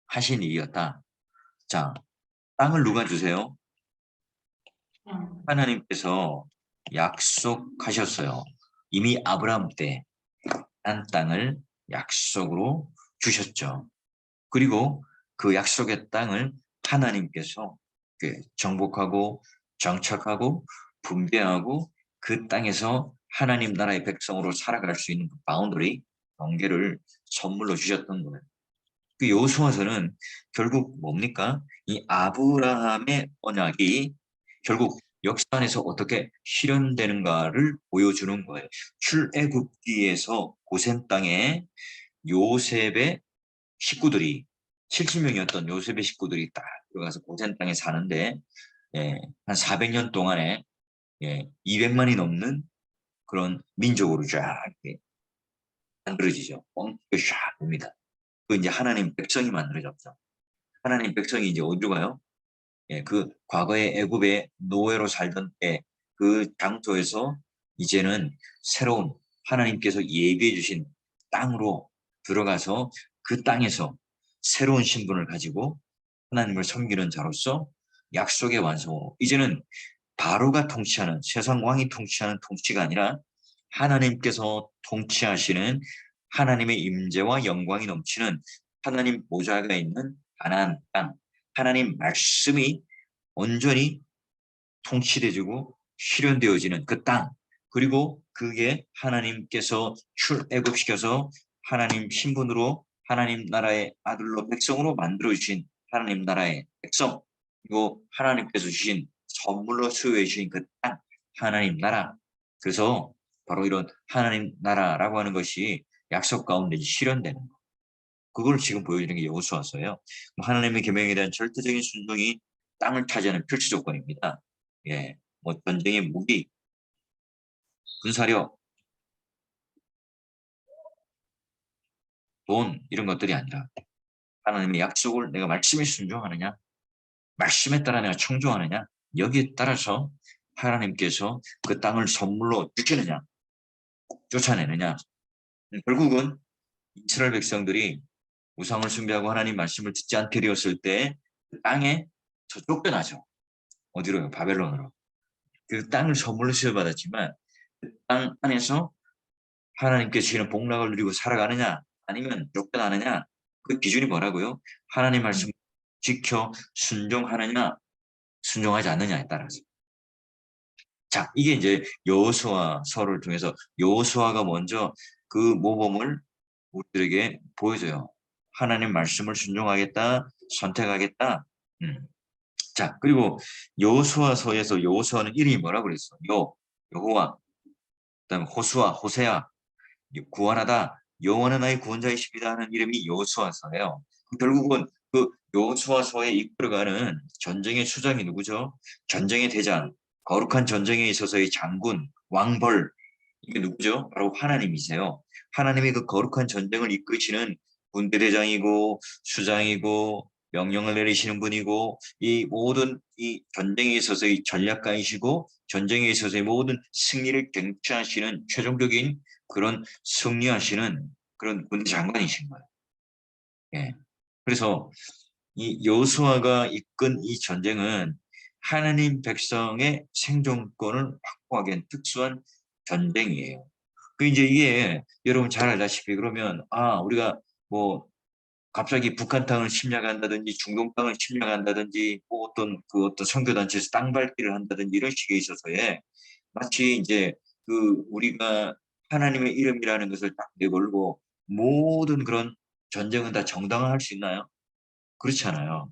하신 일이었다. 자, 땅을 누가 주세요? 하나님께서 약속하셨어요. 이미 아브라함 때 한 땅을 약속으로 주셨죠. 그리고 그 약속의 땅을 하나님께서 정복하고 정착하고 분배하고 그 땅에서 하나님 나라의 백성으로 살아갈 수 있는 그 바운더리, 경계를 선물로 주셨던 거예요. 그 여호수아서는 결국 뭡니까? 이 아브라함의 언약이 결국 역사 안에서 어떻게 실현되는가를 보여주는 거예요. 출애굽기에서 고센 땅에 요셉의 식구들이 70명이었던 요셉의 식구들이 딱 들어가서 고센 땅에 사는데 한 400년 동안에 200만이 넘는 그런 민족으로 쫙 이렇게 만들어지죠. 뻥튀기 쫙 옵니다. 그 이제 하나님 백성이 만들어졌죠. 하나님 백성이 이제 어디로 가요? 그 과거에 애굽의 노예로 살던 때 그 장소에서 이제는 새로운 하나님께서 예비해 주신 땅으로 들어가서 그 땅에서 새로운 신분을 가지고 하나님을 섬기는 자로서 약속의 완성으로 이제는 바로가 통치하는 세상 왕이 통치하는 통치가 아니라 하나님께서 통치하시는 하나님의 임재와 영광이 넘치는 하나님 보좌가 있는 가나안 땅, 하나님 말씀이 온전히 통치되어지고 실현되어지는 그 땅, 그리고 그게 하나님께서 출애굽시켜서 하나님 신분으로 하나님 나라의 아들로 백성으로 만들어 주신 하나님 나라의 백성, 그리고 하나님께서 주신 선물로 수여해 주신 그 땅, 하나님 나라. 그래서 바로 이런 하나님 나라라고 하는 것이 약속 가운데 실현되는 거. 그걸 지금 보여주는 게 여호수아서예요. 하나님의 계명에 대한 절대적인 순종이 땅을 차지하는 필수 조건입니다. 뭐 전쟁의 무기, 군사력, 돈 이런 것들이 아니라 하나님의 약속을 내가 말씀에 순종하느냐, 말씀에 따라 내가 청종하느냐, 여기에 따라서 하나님께서 그 땅을 선물로 주시느냐, 쫓아내느냐. 결국은 이스라엘 백성들이 우상을 숭배하고 하나님 말씀을 듣지 않게 되었을 때 그 땅에 쫓겨나죠. 어디로요? 바벨론으로. 그 땅을 선물로 수여받았지만 그 땅 안에서 하나님께 주시는 복락을 누리고 살아가느냐 아니면 쫓겨나느냐, 그 기준이 뭐라고요? 하나님 말씀 지켜 순종하느냐 순종하지 않느냐에 따라서. 자, 이게 이제 여호수아서를 통해서 여호수아가 먼저 그 모범을 우리들에게 보여줘요. 하나님 말씀을 순종하겠다, 선택하겠다. 자, 그리고 여호수아서에서 여호수아는 이름이 뭐라고 그랬어? 여호와, 그다음에 호수아, 호세아, 구원하다, 여호와는 나의 구원자이십니다 하는 이름이 여호수아서예요. 결국은 그 여호수아서에 이끌어가는 전쟁의 수장이 누구죠? 전쟁의 대장, 거룩한 전쟁에 있어서의 장군, 왕벌, 이게 누구죠? 바로 하나님이세요. 하나님이 그 거룩한 전쟁을 이끄시는 군대대장이고 수장이고 명령을 내리시는 분이고 이 모든 이 전쟁에 있어서의 전략가이시고 전쟁에 있어서의 모든 승리를 경차하시는 최종적인 그런 승리하시는 그런 군대 장관이신 거예요. 예. 그래서 이 여호수아가 이끈 이 전쟁은 하나님 백성의 생존권을 확보하기 위한 특수한 전쟁이에요. 그 이제 이게 여러분 잘 알다시피 그러면 우리가 뭐 갑자기 북한 땅을 침략한다든지 중동 땅을 침략한다든지 뭐 어떤 선교 단체에서 땅 밟기를 한다든지 이런 식에 있어서에 마치 이제 그 우리가 하나님의 이름이라는 것을 딱 내걸고 모든 그런 전쟁은 다 정당화할 수 있나요? 그렇지 않아요.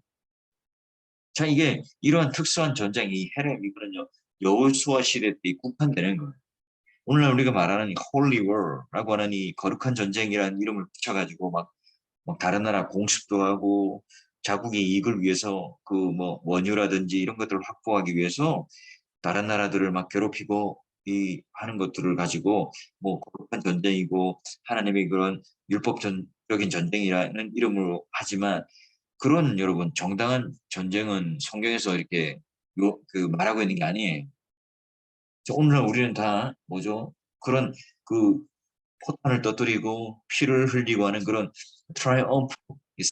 자, 이게 이러한 특수한 전쟁이 헤렘 이거는요 여호수아 시대 때 국한되는 거예요. 오늘날 우리가 말하는 이 Holy War라고 하는 이 거룩한 전쟁이라는 이름을 붙여가지고 막 다른 나라 공습도 하고 자국의 이익을 위해서 그 뭐 원유라든지 이런 것들을 확보하기 위해서 다른 나라들을 막 괴롭히고 이 하는 것들을 가지고 뭐 거룩한 전쟁이고 하나님의 그런 율법적인 전쟁이라는 이름으로 하지만 그런 여러분 정당한 전쟁은 성경에서 이렇게 그 말하고 있는 게 아니에요. 오늘날 우리는 다 뭐죠? 그런 그 포탄을 터뜨리고 피를 흘리고 하는 그런 트라이엄프,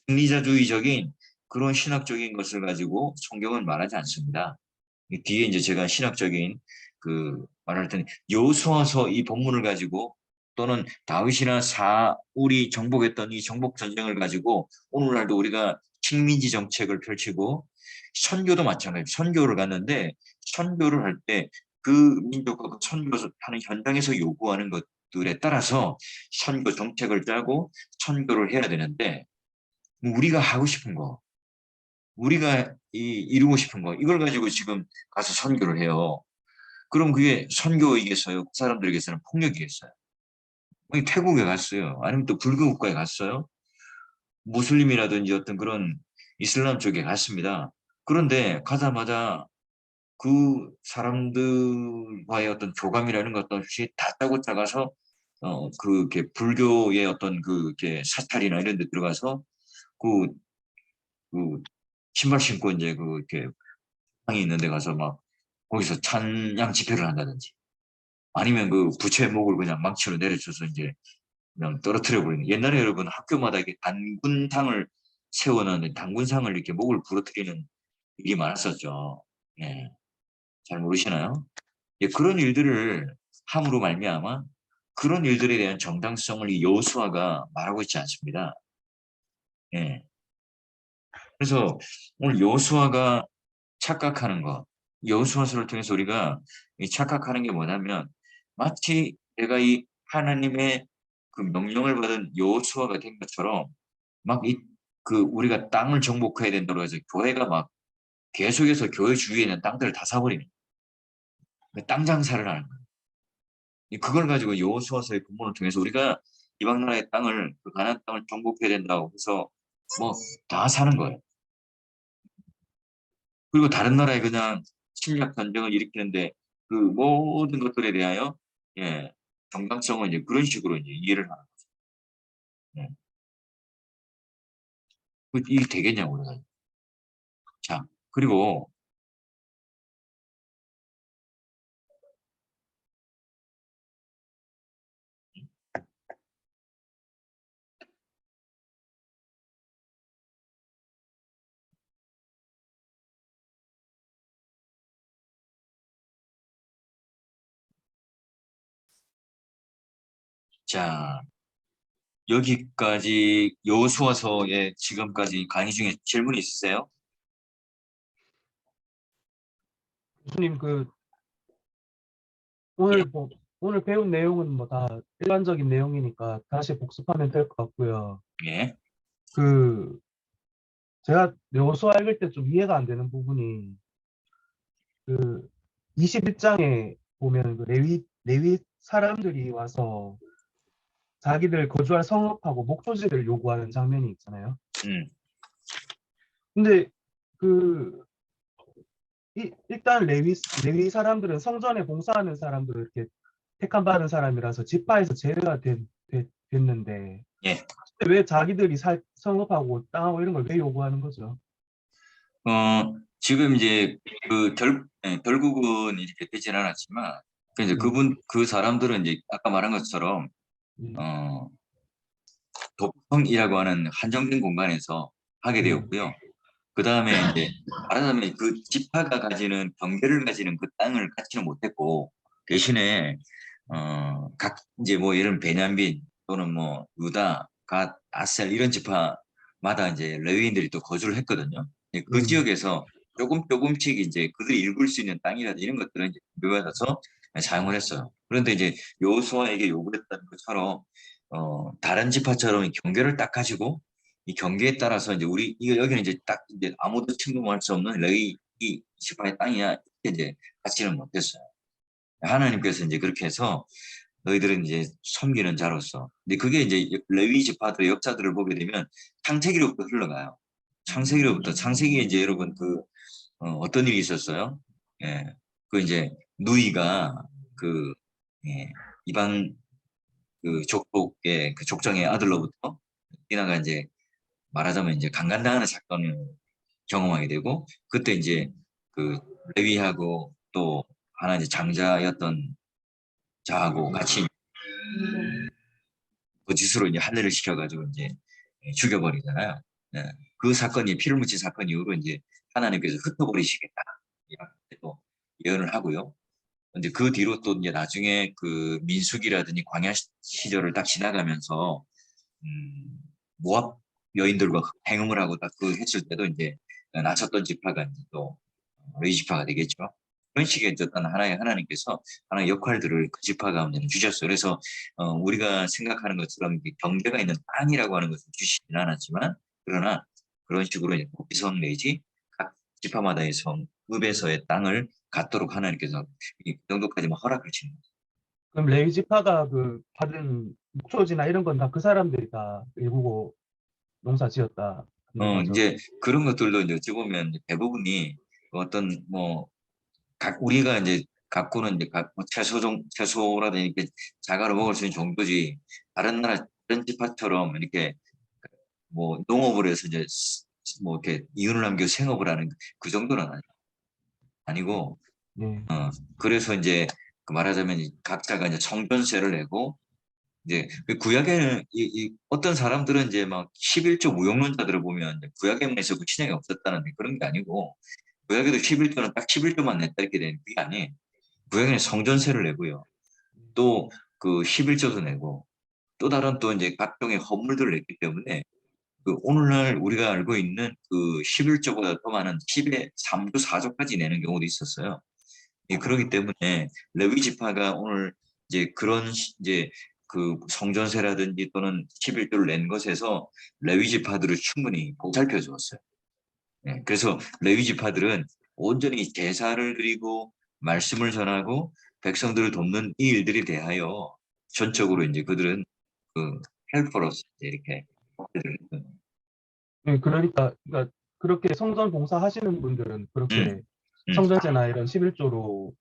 승리자주의적인 그런 신학적인 것을 가지고 성경은 말하지 않습니다. 이 뒤에 이제 제가 신학적인 그 말할 때는 여호수아서 이 본문을 가지고 또는 다윗이나 사울이 정복했던 이 정복 전쟁을 가지고 오늘날도 우리가 식민지 정책을 펼치고 선교도 마찬가지. 선교를 갔는데 선교를 할 때 그 민족과 그 선교하는 현장에서 요구하는 것들에 따라서 선교 정책을 짜고 선교를 해야 되는데 우리가 하고 싶은 거, 우리가 이루고 싶은 거 이걸 가지고 지금 가서 선교를 해요. 그럼 그게 선교이겠어요? 그 사람들에게서는 폭력이겠어요? 태국에 갔어요. 아니면 또 불교 국가에 갔어요. 무슬림이라든지 어떤 그런 이슬람 쪽에 갔습니다. 그런데 가자마자 그 사람들과의 어떤 교감이라는 것 없이 다짜고짜 가서 그게 불교의 어떤 그게 사찰이나 이런 데 들어가서 그, 그 신발 신고 이제 그 이렇게 방이 있는 데 가서 막 거기서 찬양 집회를 한다든지 아니면 그 부처의 목을 그냥 망치로 내려쳐서 이제 그냥 떨어뜨려 버리는. 옛날에 여러분 학교마다 이렇게 단군상을 세워놨는데 단군상을 이렇게 목을 부러뜨리는 일이 많았었죠. 예, 잘 모르시나요? 예, 그런 일들을 함으로 말미암아 그런 일들에 대한 정당성을 이 여호수아가 말하고 있지 않습니다. 예. 그래서 오늘 여호수아가 착각하는 것, 여호수아서를 통해서 우리가 이 착각하는 게 뭐냐면 마치 내가 이 하나님의 그 명령을 받은 여호수아가 된 것처럼 막 그 우리가 땅을 정복해야 된다고 해서 교회가 막 계속해서 교회 주위에 있는 땅들을 다 사버리는 땅 장사를 하는 거예요. 그걸 가지고 여호수아서의 본문을 통해서 우리가 이방 나라의 땅을 그 가나안 땅을 정복해야 된다고 해서 뭐 다 사는 거예요. 그리고 다른 나라에 그냥 침략 전쟁을 일으키는데 그 모든 것들에 대하여 예, 정당성을 이제 그런 식으로 이제 이해를 하는 거죠. 예. 이게 되겠냐고 그래요. 자, 그리고 자, 여기까지 여호수아서의 지금까지 강의 중에 질문 있으세요? 교수님 예, 오늘 배운 내용은 뭐 다 일반적인 내용이니까 다시 복습하면 될 것 같고요. 예, 제가 여호수아 읽을 때 좀 이해가 안 되는 부분이 21장에 보면 레위 사람들이 와서 자기들 거주할 성읍하고 목초지를 요구하는 장면이 있잖아요. 음, 근데 그 일단 레위 사람들은 성전에 봉사하는 사람들을 이렇게 택함받은 사람이라서 지파에서 제외가 됐는데 예. 왜 자기들이 성읍하고 땅하고 이런 걸 왜 요구하는 거죠? 지금 이제 결국은 이렇게 되진 않았지만, 이제 네. 그 사람들은 이제 아까 말한 것처럼, 네. 도성이라고 하는 한정된 공간에서 하게 네. 되었고요. 그 다음에 이제 말하자면 그 지파가 가지는 경계를 가지는 그 땅을 갖지는 못했고, 대신에 각 이제 뭐 예를 들면 베냐민 또는 뭐 유다, 갓, 아셀 이런 지파마다 이제 레위인들이 또 거주를 했거든요. 그 지역에서 조금씩 이제 그들이 읽을 수 있는 땅이라든지 이런 것들은 이제 교회에서 사용을 했어요. 그런데 이제 여호수아에게 요구했던 것처럼 다른 지파처럼 경계를 딱 가지고 이 경계에 따라서 이제 여기는 이제 딱 이제 아무도 침범할 수 없는 레위 이 지파의 땅이야 이렇게 이제 갖지는 못했어요. 하나님께서 이제 그렇게 해서 너희들은 이제 섬기는 자로서. 근데 그게 이제 레위 지파들의 역사들을 보게 되면 창세기로부터 흘러가요. 창세기에 이제 여러분 어떤 일이 있었어요? 예, 그 이제 누이가 그 이방 그 족속의 그 족장의 아들로부터 디나가 이제 말하자면 이제 강간당하는 사건을 경험하게 되고 그때 이제 그 레위하고 또 하나 이제 장자였던 자하고 같이 거짓으로 이제 할례를 시켜가지고 이제 죽여버리잖아요. 네. 그 사건이 피를 묻힌 사건 이후로 이제 하나님께서 흩어버리시겠다 이렇게 또 예언을 하고요. 근데 그 뒤로 또 이제 나중에 그 민수기라든지 광야 시절을 딱 지나가면서 모압 여인들과 행음을 하고 딱 그 했을 때도 이제 나섰던 지파가 이제 또 레위 지파가 되겠죠. 그런 식의 어떤 하나님께서 하나의 역할들을 그 지파 가운데는 주셨어요. 그래서 우리가 생각하는 것처럼 경계가 있는 땅이라고 하는 것을 주시지는 않았지만 그러나 그런 식으로 이제 지성 내지 각 지파마다의 성읍에서의 땅을 갖도록 하나님께서 이 정도까지만 허락을 주는 거죠. 그럼 레위 지파가 그 받은 목초지나 이런 건 다 그 사람들이 다 일구고 농사 지었다 하는 거죠. 이제 그런 것들도 이제 어찌 보면 이제 대부분이 어떤 뭐 우리가 이제 갖고는 이제 뭐 채소라든지 이렇게 자가로 먹을 수 있는 정도지 다른 지파처럼 이렇게 뭐 농업을 해서 이제 뭐 이렇게 이윤을 남기고 생업을 하는 그 정도는 아니고 네. 그래서 이제 그 말하자면 각자가 이제 성전세를 내고 이제 그 구약에는 어떤 사람들은 이제 막 11조 무용론자들을 보면 이제 구약에만 있었고 신약에 없었다는 그런 게 아니고 구약에도 11조는 딱 11조만 냈다 이렇게 되는 그게 아니에요. 구약에는 성전세를 내고요. 또 그 11조도 내고 또 다른 또 이제 각종의 헌물들을 냈기 때문에 그 오늘날 우리가 알고 있는 그 11조보다 더 많은 10의 3조, 4조까지 내는 경우도 있었어요. 그렇기 때문에 레위 지파가 오늘 이제 그런 이제 그 성전세라든지 또는 11조를 낸 것에서 레위 지파들을 충분히 보살펴 주었어요. 그래서 레위 지파들은 온전히 제사를 드리고 말씀을 전하고 백성들을 돕는 이 일들에 대하여 전적으로 이제 그들은 그 헬퍼로서 이렇게 역할을 했던. 네, 그러니까 그렇게 성전 봉사 하시는 분들은 그렇게 음, 음, 성전세나 이런 11조로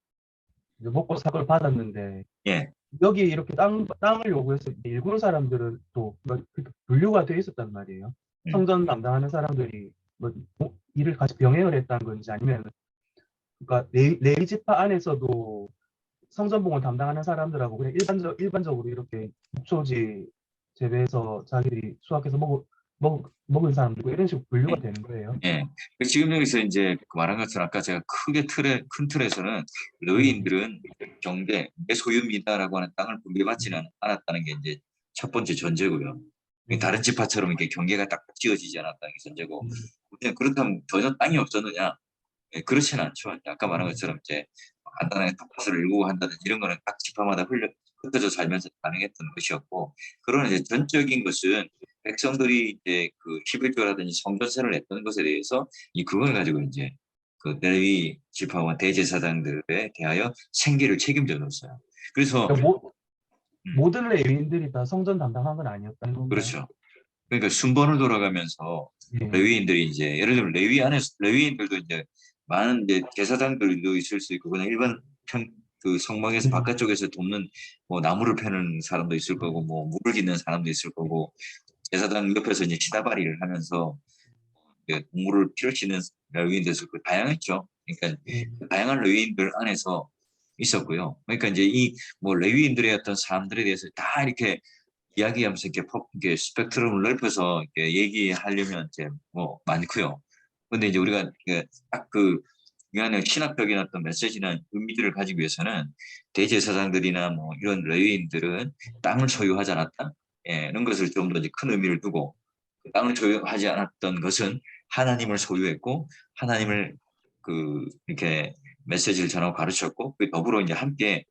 먹고 삭을 받았는데 예, 여기 이렇게 땅을 요구해서 일군 사람들은 또 분류가 돼 있었단 말이에요. 음, 성전 담당하는 사람들이 일을 같이 병행을 했다는 건지 아니면 그러니까 레위 지파 안에서도 성전봉을 담당하는 사람들하고 그냥 일반적으로 이렇게 목초지 재배해서 자기들이 수확해서 먹은 사람들고 이런 식으로 분류가 예. 되는 거예요. 예. 지금 여기서 이제 그 말한 것처럼 아까 제가 큰 틀에서는 네. 레위인들은 경계, 내 소유입니다라고 하는 땅을 분배받지는 않았다는 게 이제 첫 번째 전제고요. 다른 지파처럼 이렇게 경계가 딱 지어지지 않았다는 게 전제고, 그냥 그렇다면 전혀 땅이 없었느냐? 그렇지는 않죠. 아까 말한 것처럼 이제 간단하게 텃밭을 일구고 한다든지 이런 거는 각 지파마다 흩어져 살면서 가능했던 것이었고, 그러나 이제 전적인 것은 백성들이 이제 그 11조라든지 성전세를 냈던 것에 대해서 그걸 가지고 이제 그 레위 지파와 대제사장들에 대하여 생계를 책임져 줬어요. 그래서 그러니까 모든 레위인들이 다 성전 담당한 건 아니었다는 건가요? 그렇죠. 그러니까 순번을 돌아가면서 예. 레위인들이 이제 예를 들면 레위인들도 이제 많은 이제 제사장들도 있을 수 있고 그냥 일반 그 성막에서 바깥쪽에서 돕는 뭐 나무를 패는 사람도 있을 거고 뭐 물을 깃는 사람도 있을 거고 제사장 옆에서 이제 시다바리를 하면서 동물을 피를 치는 레위인들 그 다양했죠. 그러니까 예. 다양한 레위인들 안에서 있었고요. 그러니까 이제 이 뭐 레위인들의 어떤 삶들에 대해서 다 이렇게 이야기하면서 이렇게 스펙트럼을 넓혀서 이렇게 얘기하려면 이제 뭐 많고요. 근데 이제 우리가 딱그 중요한 신학적인 어떤 메시지나 의미들을 가지기 위해서는 대제사장들이나 뭐 이런 레위인들은 땅을 소유하지 않았다. 예, 이런 것을 좀 더 큰 의미를 두고 그 땅을 소유하지 않았던 것은 하나님을 소유했고 하나님을 이렇게 메시지를 전하고 가르쳤고 그 더불어 이제 함께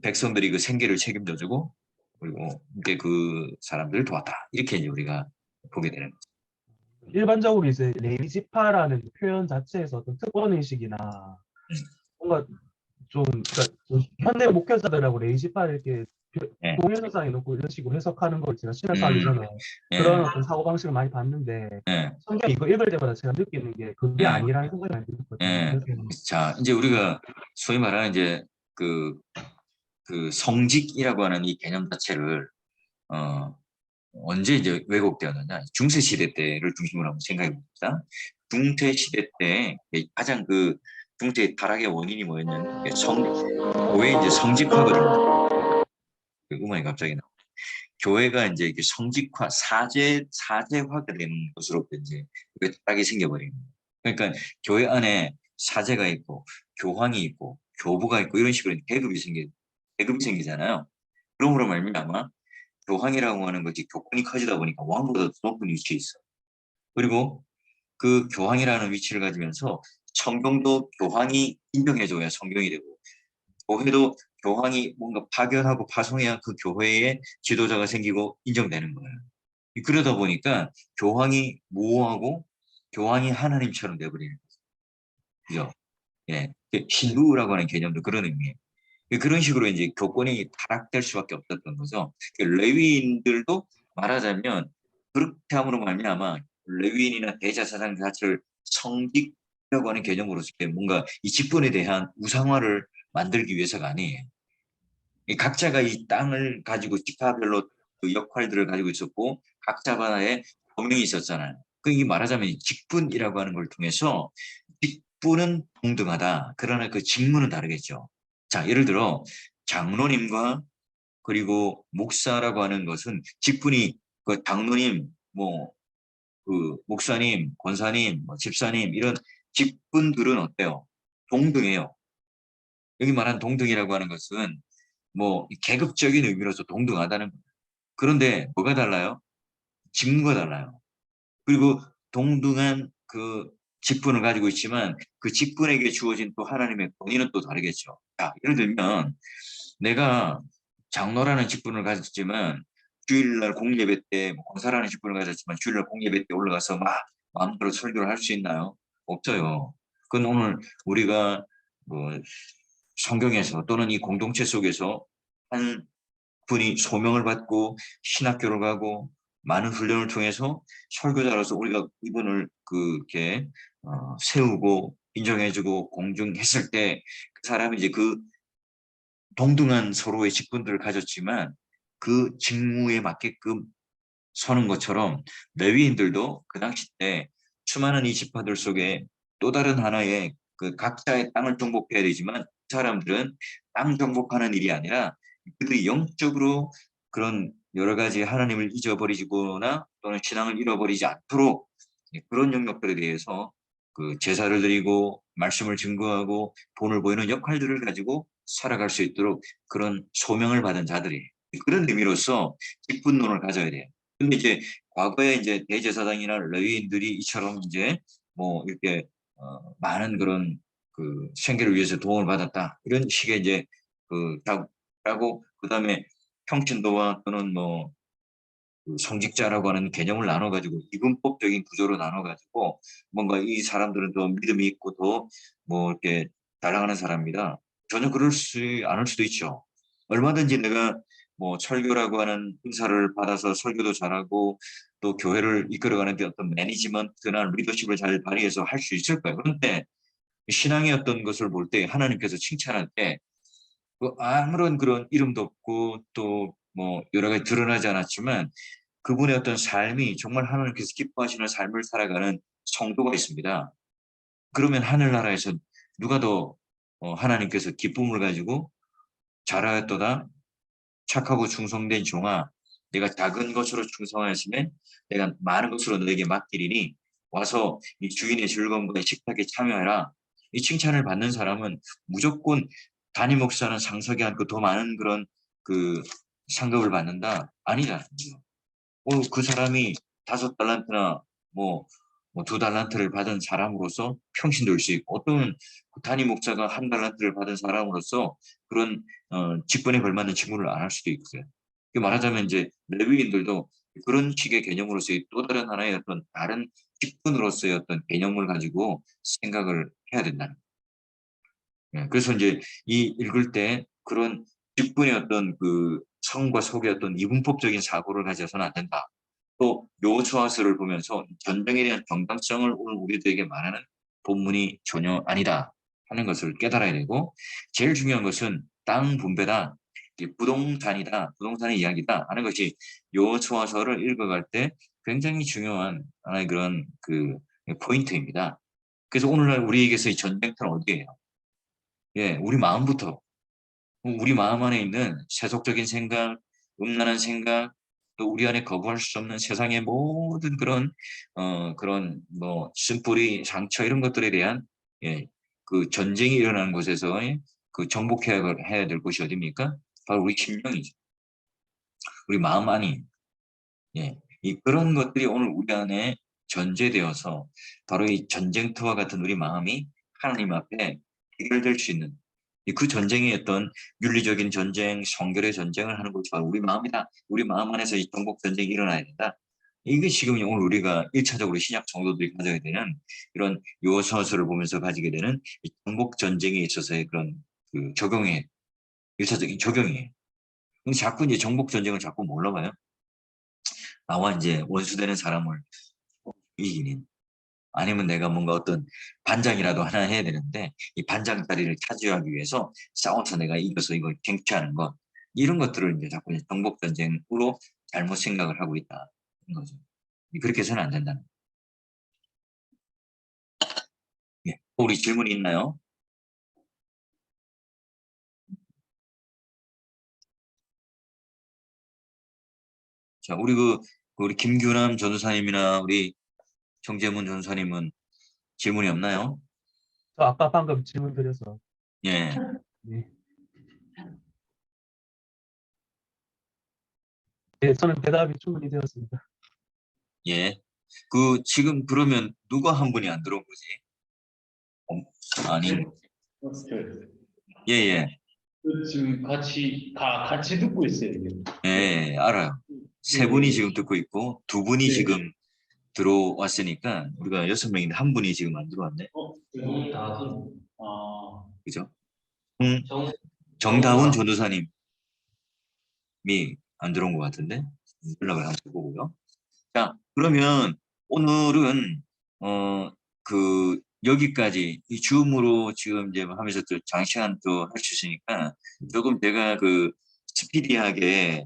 백성들이 그 생계를 책임져주고 그리고 함께 그 사람들을 도왔다. 이렇게 이제 우리가 보게 되는 거죠. 일반적으로 이제 레위지파라는 표현 자체에서 어떤 특권 의식이나 뭔가 그러니까 좀 현대 목회자들하고 레위지파를 이렇게 예. 동일선상에 놓고 이런 식으로 해석하는 걸 제가 신학하기 전에 예. 그런 어떤 사고방식을 많이 봤는데 예. 성경 이거 읽을 때마다 제가 느끼는 게 그게 예. 아니라는 생각이 많이 들었거든요. 예. 그래서 자, 이제 우리가 소위 말하는 이제 그 성직이라고 하는 이 개념 자체를 언제 이제 왜곡되었느냐? 중세 시대 때를 중심으로 한번 생각해 봅시다. 중세 시대 때 가장 그 중세 타락의 원인이 뭐였냐면 교회 이제 성직화거든요. 그 음악이 갑자기 나. 교회가 이제 이렇게 성직화, 사제화가 되는 것으로 이제 타락이 생겨버리는 거예요. 그러니까 교회 안에 사제가 있고 교황이 있고 교부가 있고 이런 식으로 계급이 생기잖아요. 그러므로 말미암아 교황이라고 하는 것이 교권이 커지다 보니까 왕보다 더 높은 위치에 있어. 그리고 그 교황이라는 위치를 가지면서 성경도 교황이 인정해줘야 성경이 되고 교회도 교황이 뭔가 파견하고 파송해야 그 교회의 지도자가 생기고 인정되는 거예요. 그러다 보니까 교황이 모호하고 교황이 하나님처럼 돼버리는 거죠. 그죠? 예. 신부라고 하는 개념도 그런 의미예요. 그런 식으로 이제 교권이 타락될 수밖에 없었던 거죠. 레위인들도 말하자면 그렇게 함으로 말미암아 레위인이나 대제사장 자체를 성직이라고 하는 개념으로서 뭔가 이 직분에 대한 우상화를 만들기 위해서가 아니에요. 각자가 이 땅을 가지고 지파별로 그 역할들을 가지고 있었고 각자만의 범용이 있었잖아요. 이 말하자면 직분이라고 하는 걸 통해서 직분은 동등하다. 그러나 그 직무는 다르겠죠. 자, 예를 들어 장로님과 그리고 목사라고 하는 것은 직분이 그 장로님, 뭐 그 목사님, 권사님, 뭐 집사님 이런 직분들은 어때요? 동등해요. 여기 말한 동등이라고 하는 것은 뭐 계급적인 의미로서 동등하다는 거예요. 그런데 뭐가 달라요? 직무가 달라요. 그리고 동등한 그 직분을 가지고 있지만 그 직분에게 주어진 또 하나님의 권위는 또 다르겠죠. 자, 예를 들면 내가 장로라는 직분을 가졌지만 주일날 공예배 때 권사라는 직분을 가졌지만 주일날 공예배 때 올라가서 막 마음대로 설교를 할 수 있나요? 없어요. 그건 오늘 우리가 뭐 성경에서 또는 이 공동체 속에서 한 분이 소명을 받고 신학교를 가고 많은 훈련을 통해서 설교자로서 우리가 이분을 이렇게 세우고 인정해주고 공중했을 때 그 사람이 이제 그 동등한 서로의 직분들을 가졌지만 그 직무에 맞게끔 서는 것처럼 레위인들도 그 당시 때 수많은 이 지파들 속에 또 다른 하나의 그 각자의 땅을 정복해야 되지만 그 사람들은 땅 정복하는 일이 아니라 그들이 영적으로 그런 여러 가지 하나님을 잊어버리거나 또는 신앙을 잃어버리지 않도록 그런 영역들에 대해서 그 제사를 드리고 말씀을 증거하고 본을 보이는 역할들을 가지고 살아갈 수 있도록 그런 소명을 받은 자들이 그런 의미로서 직분론을 가져야 돼요. 근데 이제 과거에 이제 대제사장이나 레위인들이 이처럼 이제 뭐 이렇게 많은 그런 그 생계를 위해서 도움을 받았다 이런 식의 이제 하고 그다음에 평신도와 또는 뭐 그 성직자라고 하는 개념을 나눠가지고 이분법적인 구조로 나눠가지고 뭔가 이 사람들은 더 믿음이 있고 더 뭐 이렇게 잘 나가는 사람이다. 전혀 그럴 수 않을 수도 있죠. 얼마든지 내가 뭐 설교라고 하는 은사를 받아서 설교도 잘하고 또 교회를 이끌어가는 데 어떤 매니지먼트나 리더십을 잘 발휘해서 할 수 있을 거예요. 그런데 신앙의 어떤 것을 볼 때 하나님께서 칭찬할 때 아무런 그런 이름도 없고 또 뭐 여러 가지 드러나지 않았지만 그분의 어떤 삶이 정말 하나님께서 기뻐하시는 삶을 살아가는 성도가 있습니다. 그러면 하늘나라에서 누가 더 하나님께서 기쁨을 가지고 잘하였도다 착하고 충성된 종아 내가 작은 것으로 충성하였으면 내가 많은 것으로 너에게 맡기리니 와서 이 주인의 즐거움과 식탁에 참여해라. 이 칭찬을 받는 사람은 무조건 담임 목사는 상석에 앉고 더 많은 그런 그 상급을 받는다? 아니잖아요. 그 사람이 5달란트나 뭐, 2달란트를 받은 사람으로서 평신도일 수 있고 어떤 담임 목사가 1달란트를 받은 사람으로서 그런 직분에 걸맞는 직무를 안 할 수도 있고요. 말하자면 이제 레위인들도 그런 식의 개념으로서의 또 다른 하나의 어떤 다른 직분으로서의 어떤 개념을 가지고 생각을 해야 된다는 거예요. 그래서 이제 이 읽을 때 그런 직분의 어떤 그 성과 속의 어떤 이분법적인 사고를 가져서는 안 된다. 또 요호수아서를 보면서 전쟁에 대한 정당성을 오늘 우리들에게 말하는 본문이 전혀 아니다 하는 것을 깨달아야 되고 제일 중요한 것은 땅 분배다, 부동산이다, 부동산의 이야기다 하는 것이 요호수아서를 읽어갈 때 굉장히 중요한 하나의 그런 그 포인트입니다. 그래서 오늘날 우리에게서의 전쟁터는 어디예요? 예, 우리 마음부터 우리 마음 안에 있는 세속적인 생각, 음란한 생각, 또 우리 안에 거부할 수 없는 세상의 모든 그런 뭐 쓴뿌리, 상처 이런 것들에 대한 예, 그 전쟁이 일어나는 곳에서 그 정복해야 될 곳이 어디입니까? 바로 우리 심령이죠. 우리 마음 안이 예, 이 그런 것들이 오늘 우리 안에 전제되어서 바로 이 전쟁터와 같은 우리 마음이 하나님 앞에 해결될 수 있는 그 전쟁의 어떤 윤리적인 전쟁, 성결의 전쟁을 하는 것이 바로 우리 마음이다. 우리 마음 안에서 이 정복 전쟁이 일어나야 된다. 이게 지금 오늘 우리가 1차적으로 신약 성도들이 가져야 되는 이런 요서서를 보면서 가지게 되는 이 정복 전쟁에 있어서의 그런 그 적용의 1차적인 적용이에요. 근데 자꾸 이제 정복 전쟁을 자꾸 몰라 봐요. 나와 이제 원수되는 사람을 이기는 아니면 내가 뭔가 어떤 반장이라도 하나 해야 되는데 이 반장 자리를 차지하기 위해서 싸워서 내가 이겨서 이걸 쟁취하는 것 이런 것들을 이제 자꾸 정복 전쟁으로 잘못 생각을 하고 있다 는 거죠. 그렇게 해서는 안 된다는 거예요. 예. 우리 질문이 있나요? 자, 우리 김규남 전도사님이나 우리 정재문 전도사님은 질문이 없나요? 저 아까 방금 질문 드려서 예. 네. 네, 저는 대답이 충분히 되었습니다. 예. 지금 그러면 누가 한 분이 안 들어온 거지? 아니. 예, 예. 지금 같이 듣고 있어요. 지금. 예, 알아요. 세 분이 지금 듣고 있고 두 분이 네. 지금 들어왔으니까 우리가 6명인데 한 분이 지금 안 들어왔네. 그죠? 정다운 전도사님이 안 들어온 것 같은데 연락을 한번 해보고요. 자, 그러면 오늘은 여기까지 이 줌으로 지금 이제 하면서 또 장시간 또 할 수 있으니까 조금 제가 스피디하게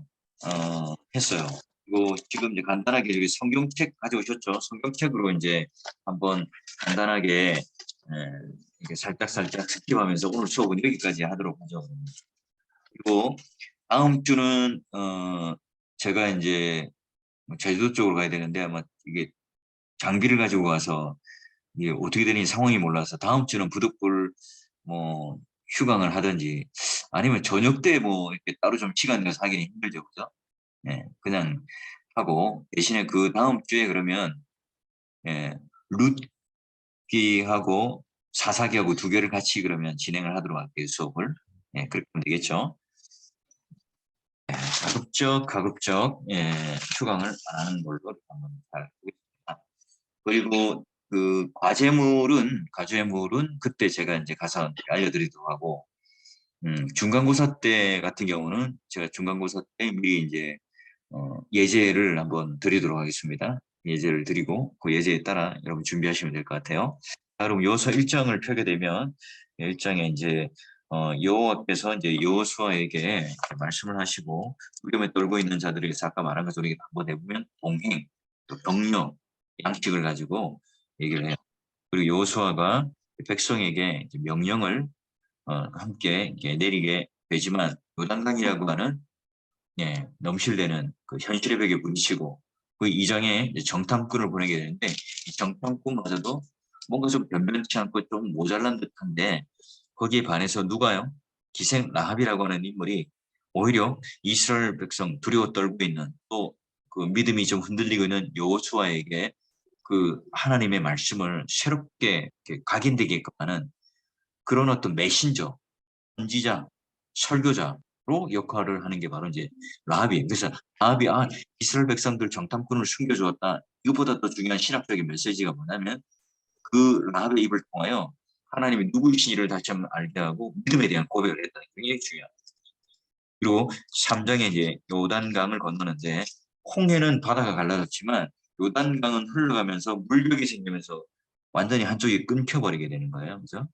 했어요. 그리고 지금 이제 간단하게 여기 성경책 가져오셨죠? 성경책으로 이제 한번 간단하게 이렇게 살짝살짝 스킵하면서 오늘 수업은 여기까지 하도록 하죠. 그리고 다음 주는 제가 이제 제주도 쪽으로 가야 되는데 아마 이게 장비를 가지고 가서 이게 어떻게 되는지 상황이 몰라서 다음 주는 부득불 뭐 휴강을 하든지 아니면 저녁 때 뭐 이렇게 따로 좀 시간 내서 하기는 힘들죠, 그죠? 네, 그냥 하고 대신에 그 다음 주에 그러면 예, 룻기하고 사사기하고 두 개를 같이 그러면 진행을 하도록 할게요, 수업을. 예, 그렇게 하면 되겠죠. 가급적 예, 휴강을 안 하는 걸로 한번 잘 보겠습니다. 그리고 과제물은 그때 제가 이제 가서 알려드리도록 하고 중간고사 때 같은 경우는 제가 중간고사 때 미리 이제 예제를 한번 드리도록 하겠습니다. 예제를 드리고 그 예제에 따라 여러분 준비하시면 될 것 같아요. 자, 그럼 요서 1장을 펴게 되면 1장에 이제 여호와께서 이제 여호수아에게 말씀을 하시고 위험에 떨고 있는 자들에게서 아까 말한 것처럼 한번 해보면 동행, 또 격려, 양식을 가지고 얘기를 해요. 그리고 여호수아가 백성에게 이제 명령을 함께 이렇게 내리게 되지만 요단강이라고 하는 넘실대는 그 현실의 벽에 부딪히고 그 이장에 이제 정탐꾼을 보내게 되는데 이 정탐꾼마저도 뭔가 좀 변변치 않고 좀 모자란 듯한데 거기에 반해서 누가요? 기생 라합이라고 하는 인물이 오히려 이스라엘 백성 두려워 떨고 있는 또 그 믿음이 좀 흔들리고 있는 여호수아에게 그 하나님의 말씀을 새롭게 이렇게 각인되게끔 하는 그런 어떤 메신저, 선지자, 설교자로 역할을 하는 게 바로 이제 라합이에요. 그래서 라합이 이스라엘 백성들 정탐꾼을 숨겨주었다. 이것보다 더 중요한 신학적인 메시지가 뭐냐면 그 라합의 입을 통하여 하나님이 누구이신지를 다시 한번 알게 하고 믿음에 대한 고백을 했다는 게 굉장히 중요합니다. 그리고 3장에 이제 요단강을 건너는데 홍해는 바다가 갈라졌지만 요단강은 흘러가면서 물벽이 생기면서 완전히 한쪽이 끊겨버리게 되는 거예요. 그죠?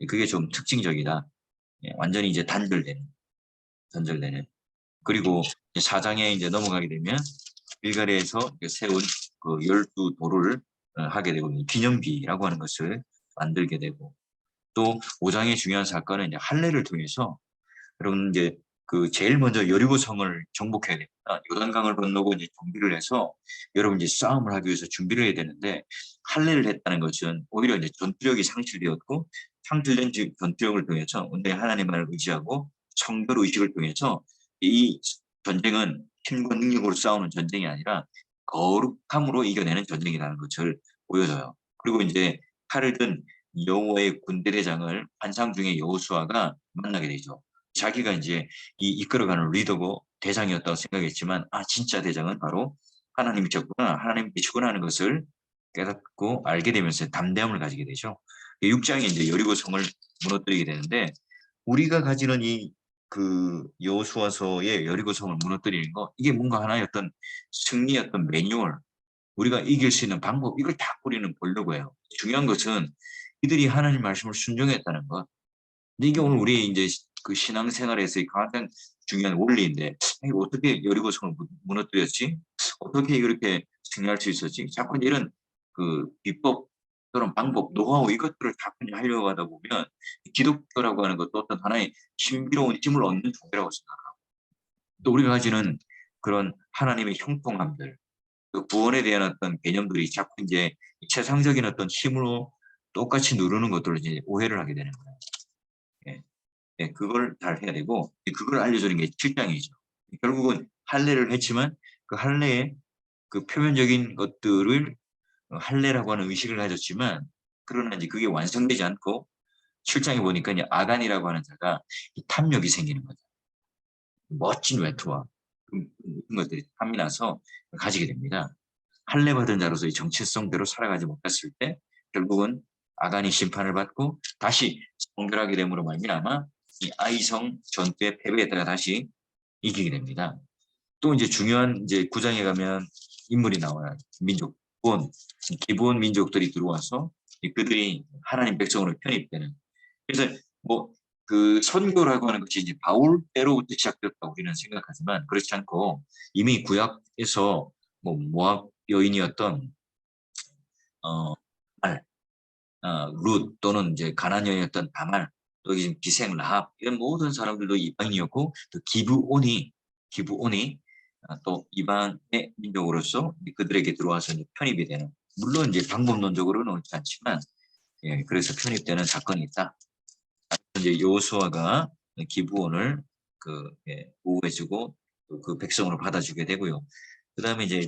그게 좀 특징적이다. 완전히 이제 단절되는. 그리고 4장에 이제 넘어가게 되면 길가리에서 세운 그 12도를 하게 되고 기념비라고 하는 것을 만들게 되고 또 5장의 중요한 사건은 이제 할례를 통해서 여러분 이제 그 제일 먼저 여리고성을 정복해야 됩니다. 요단강을 건너고 이제 정비를 해서 여러분 이제 싸움을 하기 위해서 준비를 해야 되는데 할례를 했다는 것은 오히려 이제 전투력이 상실되었고 상실된 전투력을 통해서 온전히 하나님만을 의지하고 성결 의식을 통해서 이 전쟁은 힘과 능력으로 싸우는 전쟁이 아니라 거룩함으로 이겨내는 전쟁이라는 것을 보여줘요. 그리고 이제 칼을 든 여호와의 군대대장을 환상 중에 여호수아가 만나게 되죠. 자기가 이제 이 이끌어가는 리더고 대장이었다고 생각했지만 진짜 대장은 바로 하나님이셨구나, 하나님이시구나 하는 것을 깨닫고 알게 되면서 담대함을 가지게 되죠. 6장에 이제 여리고성을 무너뜨리게 되는데 우리가 가지는 이 그 여호수아서의 여리고성을 무너뜨리는 거 이게 뭔가 하나의 어떤 승리의 어떤 매뉴얼 우리가 이길 수 있는 방법 이걸 다 우리는 보려고 해요. 중요한 것은 이들이 하나님 말씀을 순종했다는 것. 근데 이게 오늘 우리 이제 그 신앙생활에서의 가장 중요한 원리인데 어떻게 여리고성을 무너뜨렸지? 어떻게 이렇게 승리할 수 있었지? 자꾸 이런 그 비법 또는 방법, 노하우 이것들을 자꾸 하려고 하다 보면 기독교라고 하는 것도 어떤 하나의 신비로운 힘을 얻는 종교라고 생각하고 또 우리가 가지는 그런 하나님의 형통함들, 그 구원에 대한 어떤 개념들이 자꾸 이제 세상적인 어떤 힘으로 똑같이 누르는 것들을 이제 오해를 하게 되는 거예요. 그걸 잘 해야 되고 그걸 알려주는 게 7장이죠. 결국은 할례를 했지만 그 할례의 그 표면적인 것들을 할례라고 하는 의식을 가졌지만 그러나 이제 그게 완성되지 않고 7장에 보니까 이제 아간이라고 하는 자가 이 탐욕이 생기는 거죠. 멋진 외투와 이런 것들이 탐이 나서 가지게 됩니다. 할례 받은 자로서의 정체성대로 살아가지 못했을 때 결국은 아간이 심판을 받고 다시 성결하게 됨으로 말미암아 이 아이성 전투의 패배에다가 다시 이기게 됩니다. 또 이제 중요한 이제 9장에 가면 인물이 나와요. 민족, 기브온 민족들이 들어와서 그들이 하나님 백성으로 편입되는. 그래서 뭐 그 선교라고 하는 것이 이제 바울 때로부터 시작됐다고 우리는 생각하지만 그렇지 않고 이미 구약에서 뭐 모압 여인이었던 룻 또는 이제 가나안 여인이었던 다말 또 지금 기생 라합 이런 모든 사람들도 이방인이었고 또 기브온이 또 이방의 민족으로서 그들에게 들어와서 이제 편입이 되는 물론 이제 방법론적으로는 옳지 않지만 그래서 편입되는 사건이 있다. 이제 여호수아가 기브온을 보호해주고 그 백성으로 받아주게 되고요. 그다음에 이제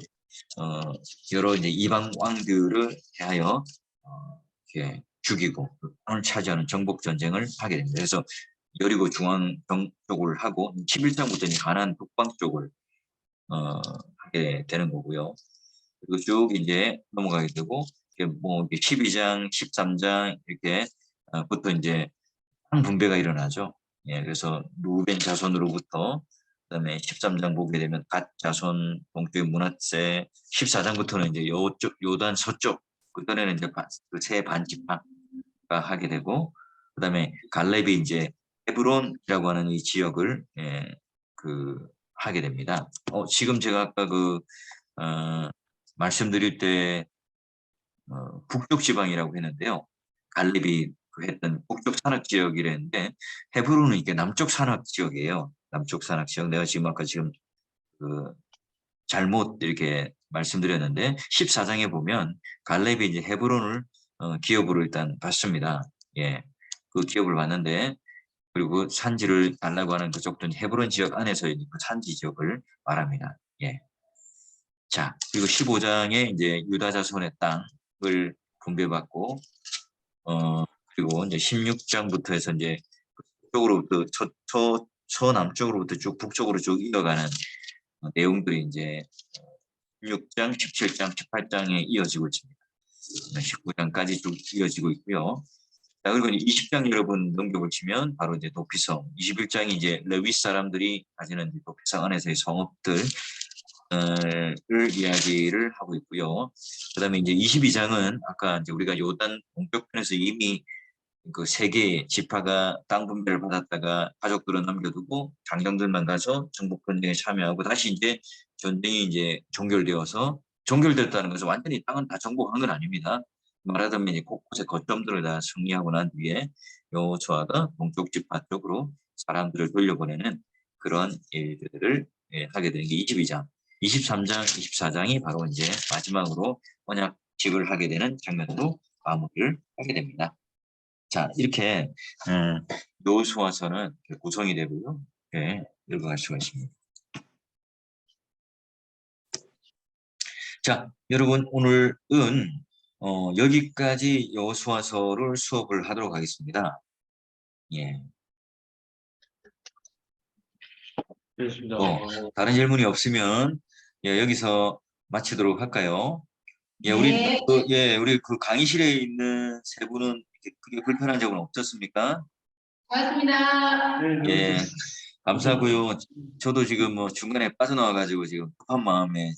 여러 이제 이방 왕들을 대하여 이렇게 죽이고 땅을 차지하는 정복 전쟁을 하게 됩니다. 그래서 여리고 중앙 쪽을 하고 11장부터는 가나안 북방 쪽을 하게 되는 거고요. 그리고 쭉 이제 넘어가게 되고 뭐 12장, 13장 이렇게 부터 이제 땅 분배가 일어나죠. 예, 그래서 루벤 자손으로부터 그다음에 13장 보게 되면 갓 자손 동쪽의 문하세 14장부터는 이제 요쪽 요단 서쪽 그전에는 이제 그세 반지파가 하게 되고 그다음에 갈렙이 이제 헤브론이라고 하는 이 지역을 그 하게 됩니다. 지금 제가 아까 말씀드릴 때 북쪽 지방이라고 했는데요. 갈렙이 했던 북쪽 산악 지역이랬는데 헤브론은 이게 남쪽 산악 지역이에요. 남쪽 산악 지역. 내가 지금 아까 그 잘못 이렇게 말씀드렸는데 14장에 보면 갈렙이 이제 헤브론을 기업으로 일단 받습니다. 예, 그 기업을 받는데 그리고 산지를 달라고 하는 그쪽도 헤브론 지역 안에서 그 산지 지역을 말합니다. 예. 자, 그리고 15장에 이제 유다 자손의 땅을 분배받고 그리고 이제 16장부터 해서 이제 북쪽으로부터 서남쪽으로부터 쭉 북쪽으로 쭉 이어가는 내용들이 이제 16장, 17장, 18장에 이어지고 있습니다. 19장까지 쭉 이어지고 있고요. 자, 그리고 20장 여러분 넘겨보시면 바로 이제 도피성, 21장이 이제 레위 사람들이 가지는 도피성 안에서의 성읍들 을 이야기를 하고 있고요. 그다음에 이제 22장은 아까 이제 우리가 요단 동쪽편에서 이미 그 세 개의 지파가 땅 분배를 받았다가 가족들은 남겨두고 장정들만 가서 정복 전쟁에 참여하고 다시 이제 전쟁이 이제 종결됐다는 것은 완전히 땅은 다 정복한 건 아닙니다. 말하자면 이제 곳곳의 거점들을 다 승리하고 난 뒤에 여호수아가 동쪽 지파 쪽으로 사람들을 돌려보내는 그런 일들을 하게 되는 게 22장. 23장, 24장이 바로 이제 마지막으로 언약식을 하게 되는 장면으로 마무리를 하게 됩니다. 자, 이렇게 여호수아서는 구성이 되고요. 네, 읽어갈 수가 있습니다. 자, 여러분 오늘은 여기까지 여호수아서를 수업을 하도록 하겠습니다. 예. 그렇습니다. 다른 질문이 없으면 여기서 마치도록 할까요? 예, 우리 그 강의실에 있는 세 분은 크게 불편한 점은 없었습니까? 고맙습니다. 예, 감사하고요. 저도 지금 뭐 중간에 빠져나와가지고 지금 급한 마음에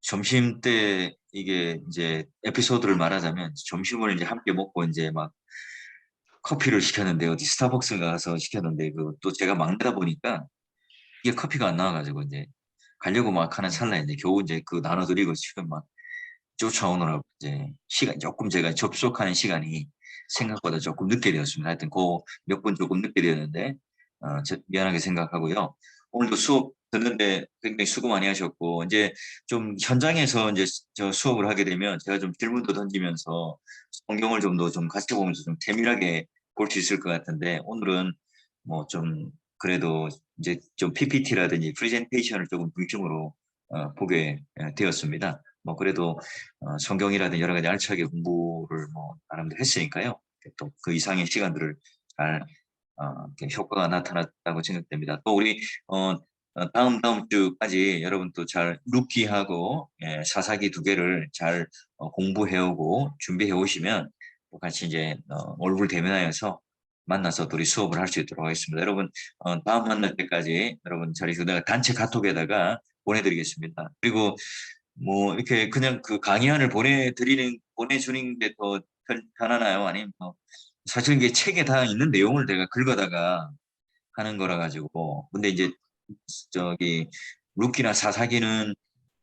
점심 때 이게 이제 에피소드를 말하자면 점심을 이제 함께 먹고 이제 막 커피를 시켰는데 어디 스타벅스 가서 시켰는데 그 또 제가 막내다 보니까 이게 커피가 안 나와가지고 이제 가려고 막 하는 찰나에 이제 겨우 이제 그 나눠드리고 지금 막 쫓아오느라고 이제 시간 조금 제가 접속하는 시간이 생각보다 조금 늦게 되었습니다. 하여튼 그 몇 분 조금 늦게 되었는데 미안하게 생각하고요. 오늘도 수업 듣는데 굉장히 수고 많이 하셨고 이제 좀 현장에서 이제 저 수업을 하게 되면 제가 좀 질문도 던지면서 성경을 좀 더 좀 같이 보면서 좀 세밀하게 볼 수 있을 것 같은데 오늘은 뭐 좀 그래도 이제 좀 PPT라든지 프레젠테이션을 조금 중심으로 보게 되었습니다. 뭐 그래도 성경이라든지 여러 가지 알차게 공부를 뭐 나름대로 했으니까요. 또 그 이상의 시간들을 잘 이렇게 효과가 나타났다고 생각됩니다. 또 우리 다음 주까지 여러분 또 잘 루키하고 사사기 두 개를 잘 공부해오고 준비해 오시면 또 같이 이제 얼굴 대면하여서 만나서 또 우리 수업을 할 수 있도록 하겠습니다. 여러분 다음 만날 때까지 여러분 잘 있어요. 내가 단체 카톡에다가 보내드리겠습니다. 그리고 뭐 이렇게 그냥 그 강의안을 보내주는 게 더 편하나요? 아니면 사실 이게 책에 다 있는 내용을 내가 긁어다가 하는 거라 가지고 근데 이제 저기 루키나 사사기는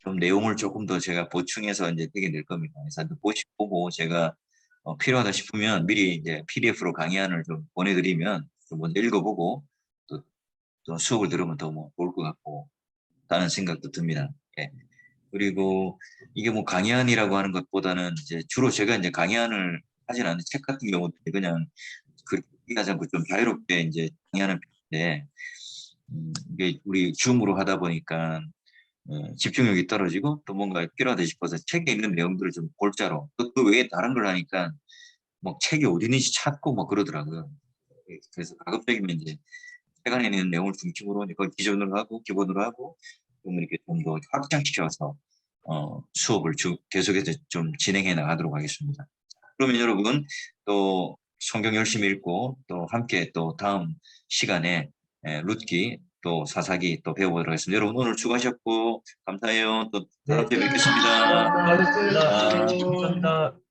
좀 내용을 조금 더 제가 보충해서 이제 되게 낼 겁니다. 그래서 보고 제가 필요하다 싶으면 미리 이제 PDF로 강의안을 좀 보내드리면 좀 먼저 읽어보고 또 수업을 들으면 더 뭐 좋을 것 같고 다는 생각도 듭니다. 예. 그리고 이게 뭐 강의안이라고 하는 것보다는 이제 주로 제가 이제 강의안을 하진 않는 책 같은 경우는 그냥 그렇게 하지 않고 좀 자유롭게 이제 강의하는 편인데 이게 우리 줌으로 하다 보니까 집중력이 떨어지고 또 뭔가 필요하다 싶어서 책에 있는 내용들을 좀 골자로 또 그 외에 다른 걸 하니까 뭐 책이 어디 있는지 찾고 뭐 그러더라고요. 그래서 가급적이면 이제 책 안에 있는 내용을 중심으로 그걸 기존으로 하고 기본으로 하고 좀 이렇게 좀 더 확장시켜서 수업을 계속해서 좀 진행해 나가도록 하겠습니다. 그러면 여러분 또 성경 열심히 읽고 또 함께 또 다음 시간에 룻기 또 사사기 또 배워보도록 하겠습니다. 여러분 오늘 수고하셨고 감사해요. 또 다음 주에 네. 뵙겠습니다. 수고하셨습니다. 아. 감사합니다.